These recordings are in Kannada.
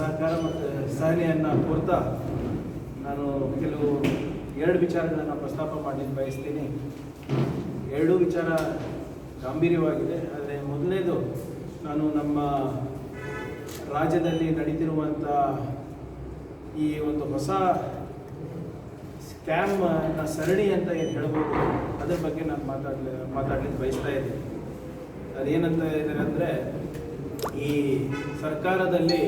ಸಹಕಾರ ಮತ್ತು ಸಹನೆಯನ್ನು ಕೋರ್ತಾ ನಾನು ಎರಡು ವಿಚಾರಗಳನ್ನು ಪ್ರಸ್ತಾಪ ಮಾಡಲಿಕ್ಕೆ ಬಯಸ್ತೀನಿ. ಎರಡೂ ವಿಚಾರ ಗಂಭೀರವಾಗಿದೆ. ಆದರೆ ಮೊದಲನೇದು, ನಾನು ನಮ್ಮ ರಾಜ್ಯದಲ್ಲಿ ನಡೀತಿರುವಂಥ ಈ ಒಂದು ಹೊಸ ಸ್ಕ್ಯಾಮ್ನ ಸರಣಿ ಅಂತ ಏನು ಹೇಳ್ಬೋದು, ಅದರ ಬಗ್ಗೆ ನಾನು ಮಾತಾಡ್ಲಿಕ್ಕೆ ಬಯಸ್ತಾ ಇದ್ದೀನಿ. ಅದೇನಂತ ಇದ್ದಾರೆ ಅಂದರೆ, ಈ ಸರ್ಕಾರದಲ್ಲಿ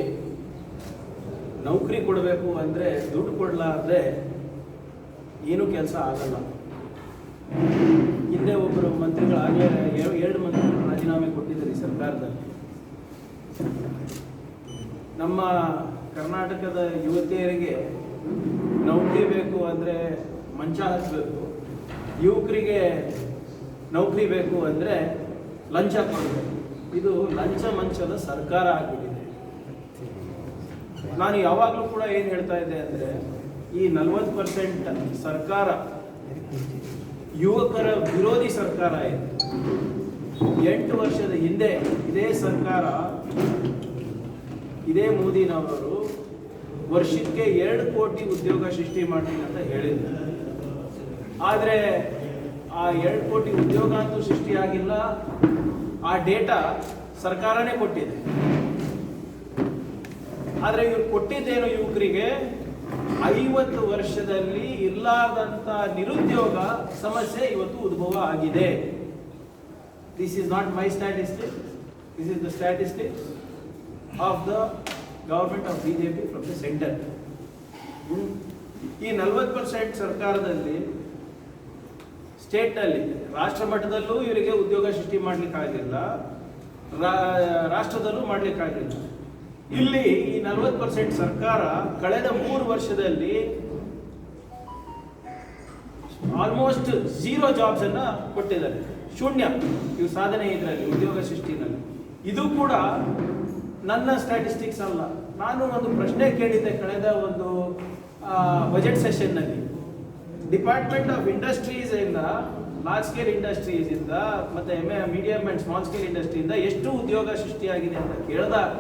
ನೌಕರಿ ಕೊಡಬೇಕು ಅಂದರೆ ದುಡ್ಡು ಕೊಡಲಾರ್ದೆ ಏನೂ ಕೆಲಸ ಆಗಲ್ಲ. ಹಿಂದೆ ಒಬ್ಬರು ಮಂತ್ರಿಗಳು ಆಗಲೇ 2 ಮಂತ್ರಿಗಳು ರಾಜೀನಾಮೆ ಕೊಟ್ಟಿದ್ದಾರೆ ಈ ಸರ್ಕಾರದಲ್ಲಿ. ನಮ್ಮ ಕರ್ನಾಟಕದ ಯುವತಿಯರಿಗೆ ನೌಕರಿ ಬೇಕು ಅಂದರೆ ಮಂಚ ಹಚ್ಚಬೇಕು, ಯುವಕರಿಗೆ ನೌಕರಿ ಬೇಕು ಅಂದರೆ ಲಂಚ ಕೊಡಬೇಕು. ಇದು ಲಂಚ ಮಂಚದ ಸರ್ಕಾರ ಆಗಿಬಿಟ್ಟಿದೆ. ನಾನು ಯಾವಾಗಲೂ ಕೂಡ ಏನು ಹೇಳ್ತಾ ಇದ್ದೆ ಅಂದರೆ, ಈ 40% ಸರ್ಕಾರ ಯುವಕರ ವಿರೋಧಿ ಸರ್ಕಾರ ಇದೆ. 8 ವರ್ಷದ ಹಿಂದೆ ಇದೇ ಸರ್ಕಾರ, ಇದೇ ಮೋದಿನವರು ವರ್ಷಕ್ಕೆ 2 ಕೋಟಿ ಉದ್ಯೋಗ ಸೃಷ್ಟಿ ಮಾಡ್ತೀನಿ ಅಂತ ಹೇಳಿದ್ರು. ಆದರೆ ಆ 2 ಕೋಟಿ ಉದ್ಯೋಗ ಅಂತೂ ಸೃಷ್ಟಿಯಾಗಿಲ್ಲ. ಆ ಡೇಟಾ ಸರ್ಕಾರನೇ ಕೊಟ್ಟಿದೆ. ಆದರೆ ಇವ್ರು ಕೊಟ್ಟಿದ್ದೇನು, ಯುವಕರಿಗೆ 50 ವರ್ಷದಲ್ಲಿ ಇರ್ಲಾರ್ದಂಥ ನಿರುದ್ಯೋಗ ಸಮಸ್ಯೆ ಇವತ್ತು ಉದ್ಭವ ಆಗಿದೆ. This is not my statistic, this is the statistic of the government of BJP from the centre. ಈ 40% ಸರ್ಕಾರದಲ್ಲಿ ಸ್ಟೇಟ್ನಲ್ಲಿ, ರಾಷ್ಟ್ರ ಮಟ್ಟದಲ್ಲೂ ಇವರಿಗೆ ಉದ್ಯೋಗ ಸೃಷ್ಟಿ ಮಾಡಲಿಕ್ಕಾಗಿಲ್ಲ, ರಾಷ್ಟ್ರದಲ್ಲೂ ಮಾಡಲಿಕ್ಕಾಗಿಲ್ಲ. ಇಲ್ಲಿ ಈ 40% ಸರ್ಕಾರ ಕಳೆದ 3 ವರ್ಷದಲ್ಲಿ ಆಲ್ಮೋಸ್ಟ್ 0 ಜಾಬ್ಸ್ ಅನ್ನ ಕೊಟ್ಟಿದ್ದಾರೆ. ಶೂನ್ಯ ಇವು ಸಾಧನೆ ಇದರಲ್ಲಿ, ಉದ್ಯೋಗ ಸೃಷ್ಟಿನಲ್ಲಿ. ಇದು ಕೂಡ ನನ್ನ ಸ್ಟ್ಯಾಟಿಸ್ಟಿಕ್ಸ್ ಅಲ್ಲ. ನಾನು ಒಂದು ಪ್ರಶ್ನೆ ಕೇಳಿದ್ದೆ ಕಳೆದ ಒಂದು ಬಜೆಟ್ ಸೆಷನ್ನಲ್ಲಿ. ಡಿಪಾರ್ಟ್ಮೆಂಟ್ ಆಫ್ ಇಂಡಸ್ಟ್ರೀಸ್ ಇಂದ, ಲಾರ್ಜ್ ಸ್ಕೇಲ್ ಇಂಡಸ್ಟ್ರೀಸ್ ಇಂದ ಮತ್ತೆ ಮೀಡಿಯಂ ಅಂಡ್ ಸ್ಮಾಲ್ ಸ್ಕೇಲ್ ಇಂಡಸ್ಟ್ರಿಯಿಂದ ಎಷ್ಟು ಉದ್ಯೋಗ ಸೃಷ್ಟಿಯಾಗಿದೆ ಅಂತ ಕೇಳಿದಾಗ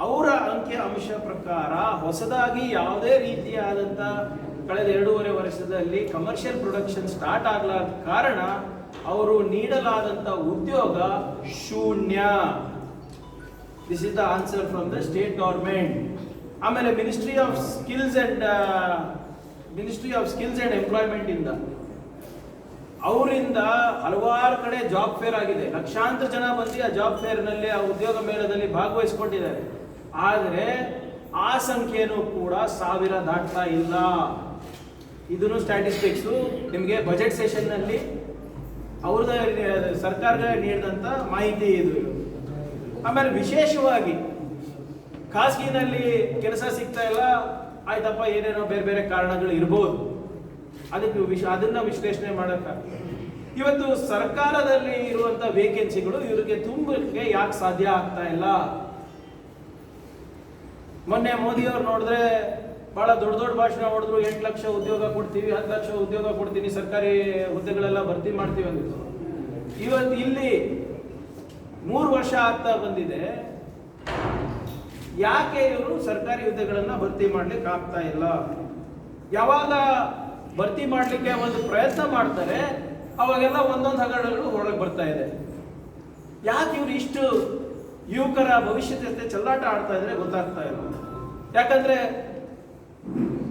ಅವರ ಅಂಕಿ ಅಂಶ ಪ್ರಕಾರ ಹೊಸದಾಗಿ ಯಾವುದೇ ರೀತಿಯಾದಂಥ ಕಳೆದ 2.5 ವರ್ಷದಲ್ಲಿ ಕಮರ್ಷಿಯಲ್ ಪ್ರೊಡಕ್ಷನ್ ಸ್ಟಾರ್ಟ್ ಆಗಲಾದ ಕಾರಣ ಅವರು ನೀಡಲಾದಂಥ ಉದ್ಯೋಗ ಶೂನ್ಯ. This is the answer from the state government. ಆಮೇಲೆ ministry of skills and employment ಇಂದ, ಅವರಿಂದ ಹಲವಾರು ಕಡೆ ಜಾಬ್ ಫೇರ್ ಆಗಿದೆ. ಲಕ್ಷಾಂತರ ಜನ ಬಂದು ಆ ಜಾಬ್ ಫೇರ್ನಲ್ಲಿ, ಆ ಉದ್ಯೋಗ ಮೇಳದಲ್ಲಿ ಭಾಗವಹಿಸಿಕೊಂಡಿದ್ದಾರೆ. ಆದರೆ ಆ ಸಂಖ್ಯೆನೂ ಕೂಡ 1000 ದಾಟ್ತಾ ಇಲ್ಲ. ಇದನ್ನು ಸ್ಟ್ಯಾಟಿಸ್ಟಿಕ್ಸು ನಿಮಗೆ ಬಜೆಟ್ ಸೆಷನ್ನಲ್ಲಿ ಅವ್ರದ್ದು ಸರ್ಕಾರ ನೀಡಿದಂಥ ಮಾಹಿತಿ ಇದು. ಆಮೇಲೆ ವಿಶೇಷವಾಗಿ ಖಾಸಗಿನಲ್ಲಿ ಕೆಲಸ ಸಿಗ್ತಾ ಇಲ್ಲ, ಆಯ್ತಪ್ಪ ಏನೇನೋ ಬೇರೆ ಬೇರೆ ಕಾರಣಗಳು ಇರ್ಬೋದು, ಅದಕ್ಕೆ ಅದನ್ನ ವಿಶ್ಲೇಷಣೆ ಮಾಡೋಕ್ಕಾಗ್ತದೆ. ಇವತ್ತು ಸರ್ಕಾರದಲ್ಲಿ ಇರುವಂಥ ವೇಕೆನ್ಸಿಗಳು ಇವರಿಗೆ ತುಂಬಕ್ಕೆ ಯಾಕೆ ಸಾಧ್ಯ ಆಗ್ತಾ ಇಲ್ಲ? ಮೊನ್ನೆ ಮೋದಿಯವ್ರು ನೋಡಿದ್ರೆ ಬಹಳ ದೊಡ್ಡ ಭಾಷಣ ಹೊಡೆದ್ರು. 8 ಲಕ್ಷ ಉದ್ಯೋಗ ಕೊಡ್ತೀವಿ, 10 ಲಕ್ಷ ಉದ್ಯೋಗ ಕೊಡ್ತೀನಿ, ಸರ್ಕಾರಿ ಹುದ್ದೆಗಳೆಲ್ಲ ಭರ್ತಿ ಮಾಡ್ತೀವಿ ಅಂದಿದ್ರು. ಇವತ್ತು ಇಲ್ಲಿ 3 ವರ್ಷ ಆಗ್ತಾ ಬಂದಿದೆ, ಯಾಕೆ ಇವರು ಸರ್ಕಾರಿ ಹುದ್ದೆಗಳನ್ನ ಭರ್ತಿ ಮಾಡ್ಲಿಕ್ಕೆ ಆಗ್ತಾ ಇಲ್ಲ? ಯಾವಾಗ ಭರ್ತಿ ಮಾಡಲಿಕ್ಕೆ ಒಂದು ಪ್ರಯತ್ನ ಮಾಡ್ತಾರೆ, ಅವಾಗೆಲ್ಲ ಒಂದೊಂದು ಹಗರಣಗಳು ಹೊರಗೆ ಬರ್ತಾ ಇದೆ. ಯಾಕೆ ಇವರು ಇಷ್ಟು ಯುವಕರ ಭವಿಷ್ಯದ ಜೊತೆ ಚೆಲ್ಲಾಟ ಆಡ್ತಾ ಇದ್ರೆ ಗೊತ್ತಾಗ್ತಾ ಇಲ್ಲ. ಯಾಕಂದ್ರೆ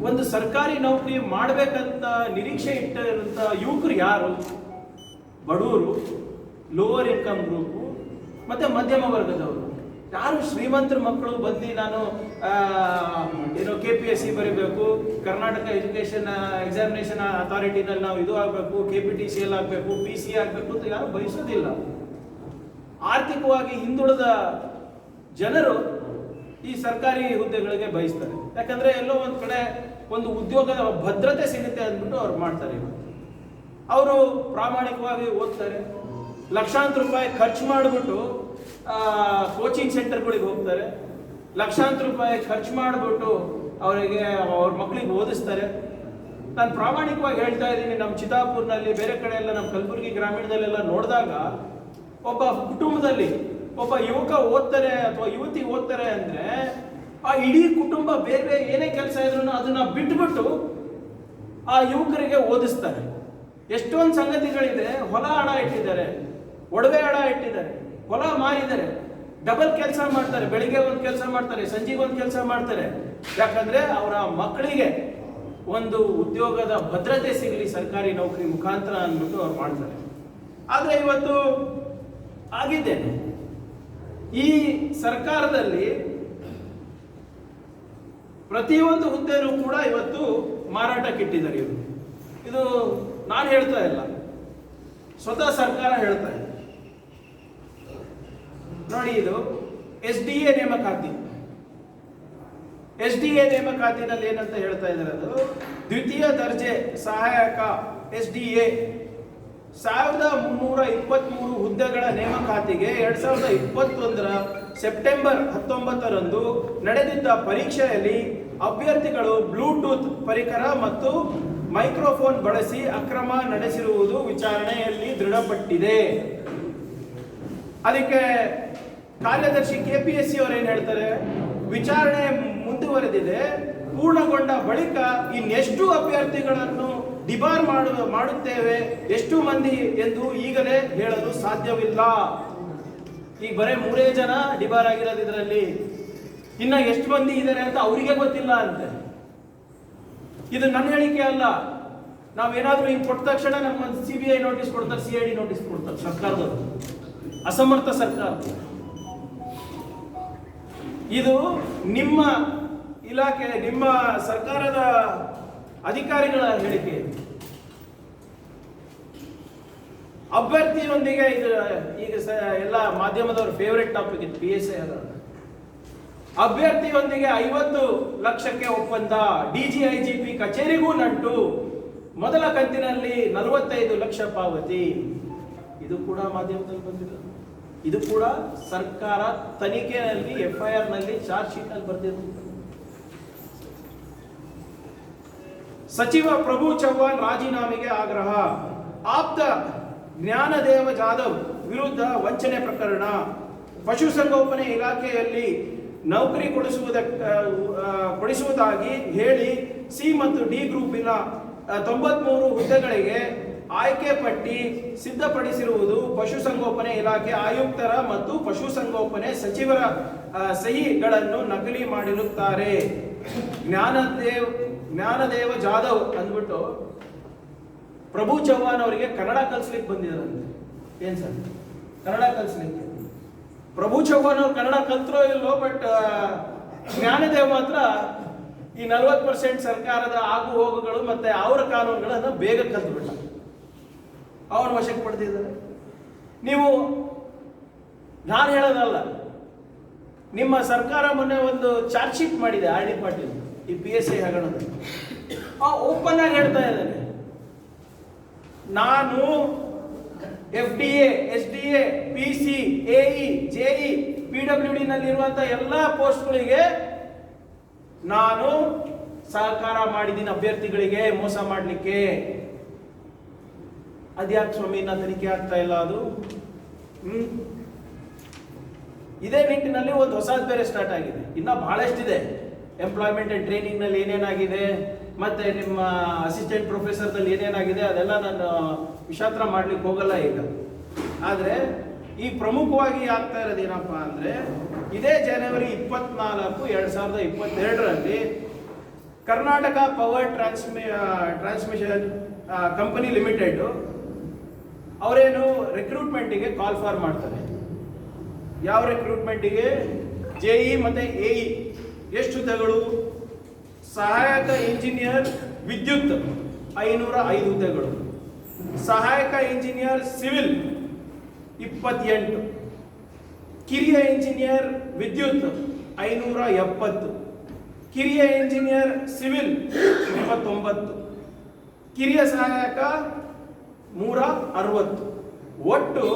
ಒಂದು ಸರ್ಕಾರಿ ನೌಕರಿ ಮಾಡಬೇಕಂತ ನಿರೀಕ್ಷೆ ಇಟ್ಟಿರುವಂತ ಯುವಕರು ಯಾರು? ಬಡವರು, ಲೋವರ್ ಇನ್ಕಮ್ ಗ್ರೂಪು ಮತ್ತೆ ಮಧ್ಯಮ ವರ್ಗದವರು. ಯಾರು ಶ್ರೀಮಂತರ ಮಕ್ಕಳು ಬಂದು ನಾನು KPSC ಬರೀಬೇಕು, ಕರ್ನಾಟಕ ಎಜುಕೇಶನ್ ಎಕ್ಸಾಮಿನೇಷನ್ ಅಥಾರಿಟಿನಲ್ಲಿ ನಾವು ಇದು ಆಗಬೇಕು, KPTCL ಆಗಬೇಕು, PC ಆಗಬೇಕು ಅಂತ ಯಾರು ಬಯಸೋದಿಲ್ಲ. ಆರ್ಥಿಕವಾಗಿ ಹಿಂದುಳಿದ ಜನರು ಈ ಸರ್ಕಾರಿ ಹುದ್ದೆಗಳಿಗೆ ಬಯಸ್ತಾರೆ. ಯಾಕಂದ್ರೆ ಎಲ್ಲೋ ಒಂದು ಕಡೆ ಒಂದು ಉದ್ಯೋಗದ ಭದ್ರತೆ ಸಿಗುತ್ತೆ ಅಂದ್ಬಿಟ್ಟು ಅವ್ರು ಮಾಡ್ತಾರೆ. ಅವರು ಪ್ರಾಮಾಣಿಕವಾಗಿ ಓದ್ತಾರೆ, ಲಕ್ಷಾಂತರ ರೂಪಾಯಿ ಖರ್ಚು ಮಾಡಿಬಿಟ್ಟು ಕೋಚಿಂಗ್ ಸೆಂಟರ್ಗಳಿಗೆ ಹೋಗ್ತಾರೆ, ಲಕ್ಷಾಂತರ ರೂಪಾಯಿ ಖರ್ಚು ಮಾಡಿಬಿಟ್ಟು ಅವರಿಗೆ ಅವ್ರ ಮಕ್ಕಳಿಗೆ ಓದಿಸ್ತಾರೆ. ನಾನು ಪ್ರಾಮಾಣಿಕವಾಗಿ ಹೇಳ್ತಾ ಇದ್ದೀನಿ, ನಮ್ಮ ಚಿತ್ತಾಪುರ್ನಲ್ಲಿ, ಬೇರೆ ಕಡೆ ಎಲ್ಲ, ನಮ್ಮ ಕಲಬುರಗಿ ಗ್ರಾಮೀಣದಲ್ಲೆಲ್ಲ ನೋಡಿದಾಗ ಒಬ್ಬ ಕುಟುಂಬದಲ್ಲಿ ಒಬ್ಬ ಯುವಕ ಓದ್ತಾರೆ ಅಥವಾ ಯುವತಿ ಓದ್ತಾರೆ ಅಂದರೆ ಆ ಇಡೀ ಕುಟುಂಬ ಬೇರೆ ಬೇರೆ ಏನೇ ಕೆಲಸ ಇದ್ರು ಅದನ್ನ ಬಿಟ್ಬಿಟ್ಟು ಆ ಯುವಕರಿಗೆ ಓದಿಸ್ತಾರೆ. ಎಷ್ಟೊಂದು ಸಂಗತಿಗಳಿದೆ. ಹೊಲ ಹಣ ಇಟ್ಟಿದ್ದಾರೆ, ಒಡವೆ ಹಣ ಇಟ್ಟಿದ್ದಾರೆ, ಹೊಲ ಮಾರಿದ್ದಾರೆ, ಡಬಲ್ ಕೆಲಸ ಮಾಡ್ತಾರೆ. ಬೆಳಿಗ್ಗೆ ಒಂದು ಕೆಲಸ ಮಾಡ್ತಾರೆ, ಸಂಜೆಗೆ ಒಂದು ಕೆಲಸ ಮಾಡ್ತಾರೆ. ಯಾಕಂದ್ರೆ ಅವರ ಮಕ್ಕಳಿಗೆ ಒಂದು ಉದ್ಯೋಗದ ಭದ್ರತೆ ಸಿಗಲಿ ಸರ್ಕಾರಿ ನೌಕರಿ ಮುಖಾಂತರ ಅಂದ್ಬಿಟ್ಟು ಅವ್ರು ಮಾಡ್ತಾರೆ. ಆದ್ರೆ ಇವತ್ತು ಆಗಿದ್ದೇನೆ ಈ ಸರ್ಕಾರದಲ್ಲಿ ಪ್ರತಿಯೊಂದು ಹುದ್ದೆನೂ ಕೂಡ ಇವತ್ತು ಮಾರಾಟಕ್ಕಿಟ್ಟಿದ್ದಾರೆ ಇವರು. ಇದು ನಾನು ಹೇಳ್ತಾ ಇಲ್ಲ, ಸ್ವತಃ ಸರ್ಕಾರ ಹೇಳ್ತಾ ಇದೆ. ನೋಡಿ, ಇದು SDA ನೇಮಕಾತಿ. SDA ನೇಮಕಾತಿನಲ್ಲಿ ಏನಂತ ಹೇಳ್ತಾ ಇದ್ದಾರೆ, ಅದು ದ್ವಿತೀಯ ದರ್ಜೆ ಸಹಾಯಕ SDA 1323 ಹುದ್ದೆಗಳ ನೇಮಕಾತಿಗೆ 2021ರ ಸೆಪ್ಟೆಂಬರ್ 19ರಂದು ನಡೆದಿದ್ದ ಪರೀಕ್ಷೆಯಲ್ಲಿ ಅಭ್ಯರ್ಥಿಗಳು ಬ್ಲೂಟೂತ್ ಪರಿಕರ ಮತ್ತು ಮೈಕ್ರೋಫೋನ್ ಬಳಸಿ ಅಕ್ರಮ ನಡೆಸಿರುವುದು ವಿಚಾರಣೆಯಲ್ಲಿ ದೃಢಪಟ್ಟಿದೆ. ಅದಕ್ಕೆ ಕಾರ್ಯದರ್ಶಿ KPSC ಅವರು ಏನ್ ಹೇಳ್ತಾರೆ, ವಿಚಾರಣೆ ಮುಂದುವರೆದಿದೆ, ಪೂರ್ಣಗೊಂಡ ಬಳಿಕ ಇನ್ನೆಷ್ಟು ಅಭ್ಯರ್ಥಿಗಳನ್ನು ಡಿಬಾರ್ ಮಾಡುತ್ತೇವೆ, ಎಷ್ಟು ಮಂದಿ ಎಂದು ಈಗಲೇ ಹೇಳಲು ಸಾಧ್ಯವಿಲ್ಲ. ಈಗ ಬರೇ 3 ಜನ ಡಿಬಾರ್ ಆಗಿರೋದು ಇದರಲ್ಲಿ, ಇನ್ನ ಎಷ್ಟು ಮಂದಿ ಇದ್ದಾರೆ ಅಂತ ಅವರಿಗೆ ಗೊತ್ತಿಲ್ಲ ಅಂತೆ. ಇದು ನನ್ನ ಹೇಳಿಕೆ ಅಲ್ಲ. ನಾವೇನಾದ್ರೂ ಹಿಂಗ್ ಕೊಟ್ಟ ತಕ್ಷಣ ನಮ್ಮ CBI ನೋಟಿಸ್ ಕೊಡ್ತಾರೆ, CID ನೋಟಿಸ್ ಕೊಡ್ತಾರೆ. ಸರ್ಕಾರದವರು ಅಸಮರ್ಥ ಸರ್ಕಾರ. ಇದು ನಿಮ್ಮ ಇಲಾಖೆ, ನಿಮ್ಮ ಸರ್ಕಾರದ ಅಧಿಕಾರಿಗಳ ಹೇಳಿಕೆ. ಅಭ್ಯರ್ಥಿಯೊಂದಿಗೆ ಇದು ಈಗ ಎಲ್ಲ ಮಾಧ್ಯಮದವ್ರ ಫೇವರೇಟ್ ಟಾಪಿಕ್ ಇದು PSI ಅದ. ಅಭ್ಯರ್ಥಿಯೊಂದಿಗೆ 50 ಲಕ್ಷಕ್ಕೆ ಒಪ್ಪಂದ, DGIGP ಕಚೇರಿಗೂ ನಂಟು, ಮೊದಲ ಕಂತಿನಲ್ಲಿ 45 ಲಕ್ಷ ಪಾವತಿ. ಇದು ಕೂಡ ಮಾಧ್ಯಮದಲ್ಲಿ ಬಂದಿದೆ. ಇದು ಕೂಡ ಸರ್ಕಾರ ತನಿಖೆಯಲ್ಲಿ FIR ನಲ್ಲಿ ಚಾರ್ಜ್ ಶೀಟ್ ಅಲ್ಲಿ ಬರ್ದಿರೋದು. ಸಚಿವ ಪ್ರಭು ಚವ್ಹಾಣ್ ರಾಜೀನಾಮೆಗೆ ಆಗ್ರಹ. ಆಪ್ತ ಜ್ಞಾನದೇವ ಜಾಧವ್ ವಿರುದ್ಧ ವಂಚನೆ ಪ್ರಕರಣ. ಪಶುಸಂಗೋಪನೆ ಇಲಾಖೆಯಲ್ಲಿ ನೌಕರಿ ಕೊಡಿಸುವುದಾಗಿ ಹೇಳಿ C ಮತ್ತು D ಗ್ರೂಪಿನ 93 ಹುದ್ದೆಗಳಿಗೆ ಆಯ್ಕೆ ಪಟ್ಟಿ ಸಿದ್ಧಪಡಿಸಿರುವುದು ಪಶುಸಂಗೋಪನೆ ಇಲಾಖೆ ಆಯುಕ್ತರ ಮತ್ತು ಪಶುಸಂಗೋಪನೆ ಸಚಿವರ ಸಹಿಗಳನ್ನು ನಕಲಿ ಮಾಡಿರುತ್ತಾರೆ. ಜ್ಞಾನದೇವ ಜಾಧವ್ ಅಂದ್ಬಿಟ್ಟು ಪ್ರಭು ಚವ್ಹಾಣ್ ಅವರಿಗೆ ಕನ್ನಡ ಕಲಿಸ್ಲಿಕ್ಕೆ ಬಂದಿದ್ದಾರಂತೆ. ಏನ್ ಸರ್, ಕನ್ನಡ ಕಲಿಸ್ಲಿಕ್ಕೆ ಪ್ರಭು ಚವ್ಹಾಣ್ ಅವ್ರು ಕನ್ನಡ ಕಲ್ತರೋ ಇಲ್ಲೋ, ಬಟ್ ಜ್ಞಾನದೇವ್ ಮಾತ್ರ ಈ 40% ಸರ್ಕಾರದ ಆಗು ಹೋಗುಗಳು ಮತ್ತೆ ಅವರ ಕಾನೂನುಗಳನ್ನು ಬೇಗ ಕಲ್ತ್ಬಿಟ್ಟ, ಅವರ ವಶಕ್ಕೆ ಪಡೆದಿದ್ದಾರೆ. ನೀವು ನಾನು ಹೇಳೋದಲ್ಲ, ನಿಮ್ಮ ಸರ್ಕಾರ ಮೊನ್ನೆ ಒಂದು ಚಾರ್ಜ್ ಶೀಟ್ ಮಾಡಿದೆ RD ಪಾಟೀಲ್ ಈ PSI ಹಗರಣದ. ಓಪನ್ ಆಗಿ ಹೇಳ್ತಾ ಇದ್ದಾನೆ, ನಾನು FDA, SDA, PC, AE, JE, PWD ನಲ್ಲಿರುವಂತಹ ಎಲ್ಲಾ ಪೋಸ್ಟ್ಗಳಿಗೆ ನಾನು ಸಹಕಾರ ಮಾಡಿದ್ದೀನಿ ಅಭ್ಯರ್ಥಿಗಳಿಗೆ ಮೋಸ ಮಾಡಲಿಕ್ಕೆ. ಅದ್ಯಾಕೆ ಸ್ವಾಮಿ ಇನ್ನ ತನಿಖೆ ಆಗ್ತಾ ಇಲ್ಲ ಅದು? ಇದೇ ನಿಟ್ಟಿನಲ್ಲಿ ಒಂದು ಹೊಸದು ಬೇರೆ ಸ್ಟಾರ್ಟ್ ಆಗಿದೆ. ಇನ್ನ ಬಹಳಷ್ಟಿದೆ. ಎಂಪ್ಲಾಯ್ಮೆಂಟ್ ಅಂಡ್ ಟ್ರೈನಿಂಗ್ ನಲ್ಲಿ ಏನೇನಾಗಿದೆ, ಮತ್ತೆ ನಿಮ್ಮ ಅಸಿಸ್ಟೆಂಟ್ ಪ್ರೊಫೆಸರ್ದಲ್ಲಿ ಏನೇನಾಗಿದೆ ಅದೆಲ್ಲ ನಾನು ವಿಷಾತ್ರ ಮಾಡ್ಲಿಕ್ಕೆ ಹೋಗಲ್ಲ ಈಗ. ಆದ್ರೆ ಈ ಪ್ರಮುಖವಾಗಿ ಆಗ್ತಾ ಇರೋದು ಏನಪ್ಪಾ ಅಂದ್ರೆ, ಇದೇ ಜನವರಿ 24, 2022ರಲ್ಲಿ Karnataka power transmission company limited ಅವರೇನು ರಿಕ್ರೂಟ್ಮೆಂಟಿಗೆ ಕಾಲ್ ಫಾರ್ ಮಾಡ್ತಾರೆ. ಯಾವ ರಿಕ್ರೂಟ್ಮೆಂಟಿಗೆ? JE ಮತ್ತೆ AE. ಎಷ್ಟು ಹುದ್ದೆಗಳು? ಸಹಾಯಕ ಇಂಜಿನಿಯರ್ ವಿದ್ಯುತ್ 505 ಹುದ್ದೆಗಳು, ಸಹಾಯಕ ಇಂಜಿನಿಯರ್ ಸಿವಿಲ್ 28, ಕಿರಿಯ ಇಂಜಿನಿಯರ್ ವಿದ್ಯುತ್ 570, ಕಿರಿಯ ಇಂಜಿನಿಯರ್ ಸಿವಿಲ್ 29, ಕಿರಿಯ ಸಹಾಯಕ 160. ಒಟ್ಟು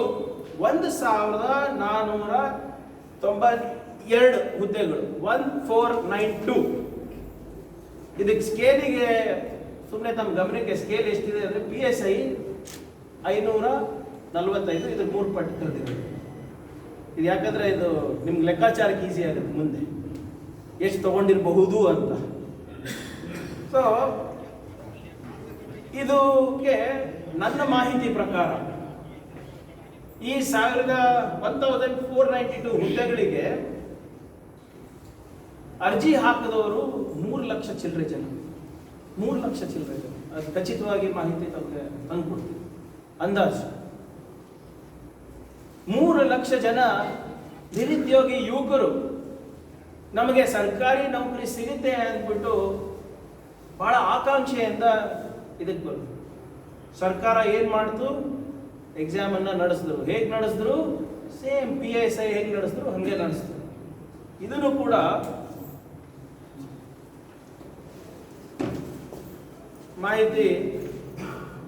1492 ಹುದ್ದೆಗಳು, 1492. ಇದಕ್ಕೆ ಸ್ಕೇಲಿಗೆ ಸುಮ್ಮನೆ ತಮ್ಮ ಗಮನಕ್ಕೆ ಸ್ಕೇಲ್ ಎಷ್ಟಿದೆ ಅಂದರೆ PSI 545, ಇದು 3 ಪಟ್ಟು ಕರೆದಿದೆ. ಇದು ಯಾಕಂದ್ರೆ ಇದು ನಿಮ್ಗೆ ಲೆಕ್ಕಾಚಾರಕ್ಕೆ ಈಸಿ ಆಗುತ್ತೆ ಮುಂದೆ. ಎಷ್ಟು ತಗೊಂಡಿರಬಹುದು ಅಂತ. ಸೊ ಇದಕ್ಕೆ ನನ್ನ ಮಾಹಿತಿ ಪ್ರಕಾರ ಈ 1492 ಹುದ್ದೆಗಳಿಗೆ ಅರ್ಜಿ ಹಾಕಿದವರು 3 ಲಕ್ಷ ಚಿಲ್ಲರೆ ಜನ. 3 ಲಕ್ಷ ಚಿಲ್ಲರೆ ಜನ. ಅದು ಖಚಿತವಾಗಿ ಮಾಹಿತಿ ತಮಗೆ ತಂದುಕೊಡ್ತೀವಿ. ಅಂದಾಜು 3 ಲಕ್ಷ ಜನ ನಿರುದ್ಯೋಗಿ ಯುವಕರು ನಮಗೆ ಸರ್ಕಾರಿ ನೌಕರಿ ಸಿಗುತ್ತೆ ಅಂದ್ಬಿಟ್ಟು ಬಹಳ ಆಕಾಂಕ್ಷೆಯಿಂದ ಇದಕ್ಕೆ ಬಂದರು. ಸರ್ಕಾರ ಏನು ಮಾಡ್ತು? ಎಕ್ಸಾಮನ್ನು ನಡೆಸಿದ್ರು. ಹೇಗೆ ನಡೆಸಿದ್ರು? ಸೇಮ್ PSI ಹೇಗೆ ನಡೆಸಿದ್ರು ಹಾಗೆ ನಡೆಸಿದ್ರು. ಇದನ್ನು ಕೂಡ ಮಾಹಿತಿ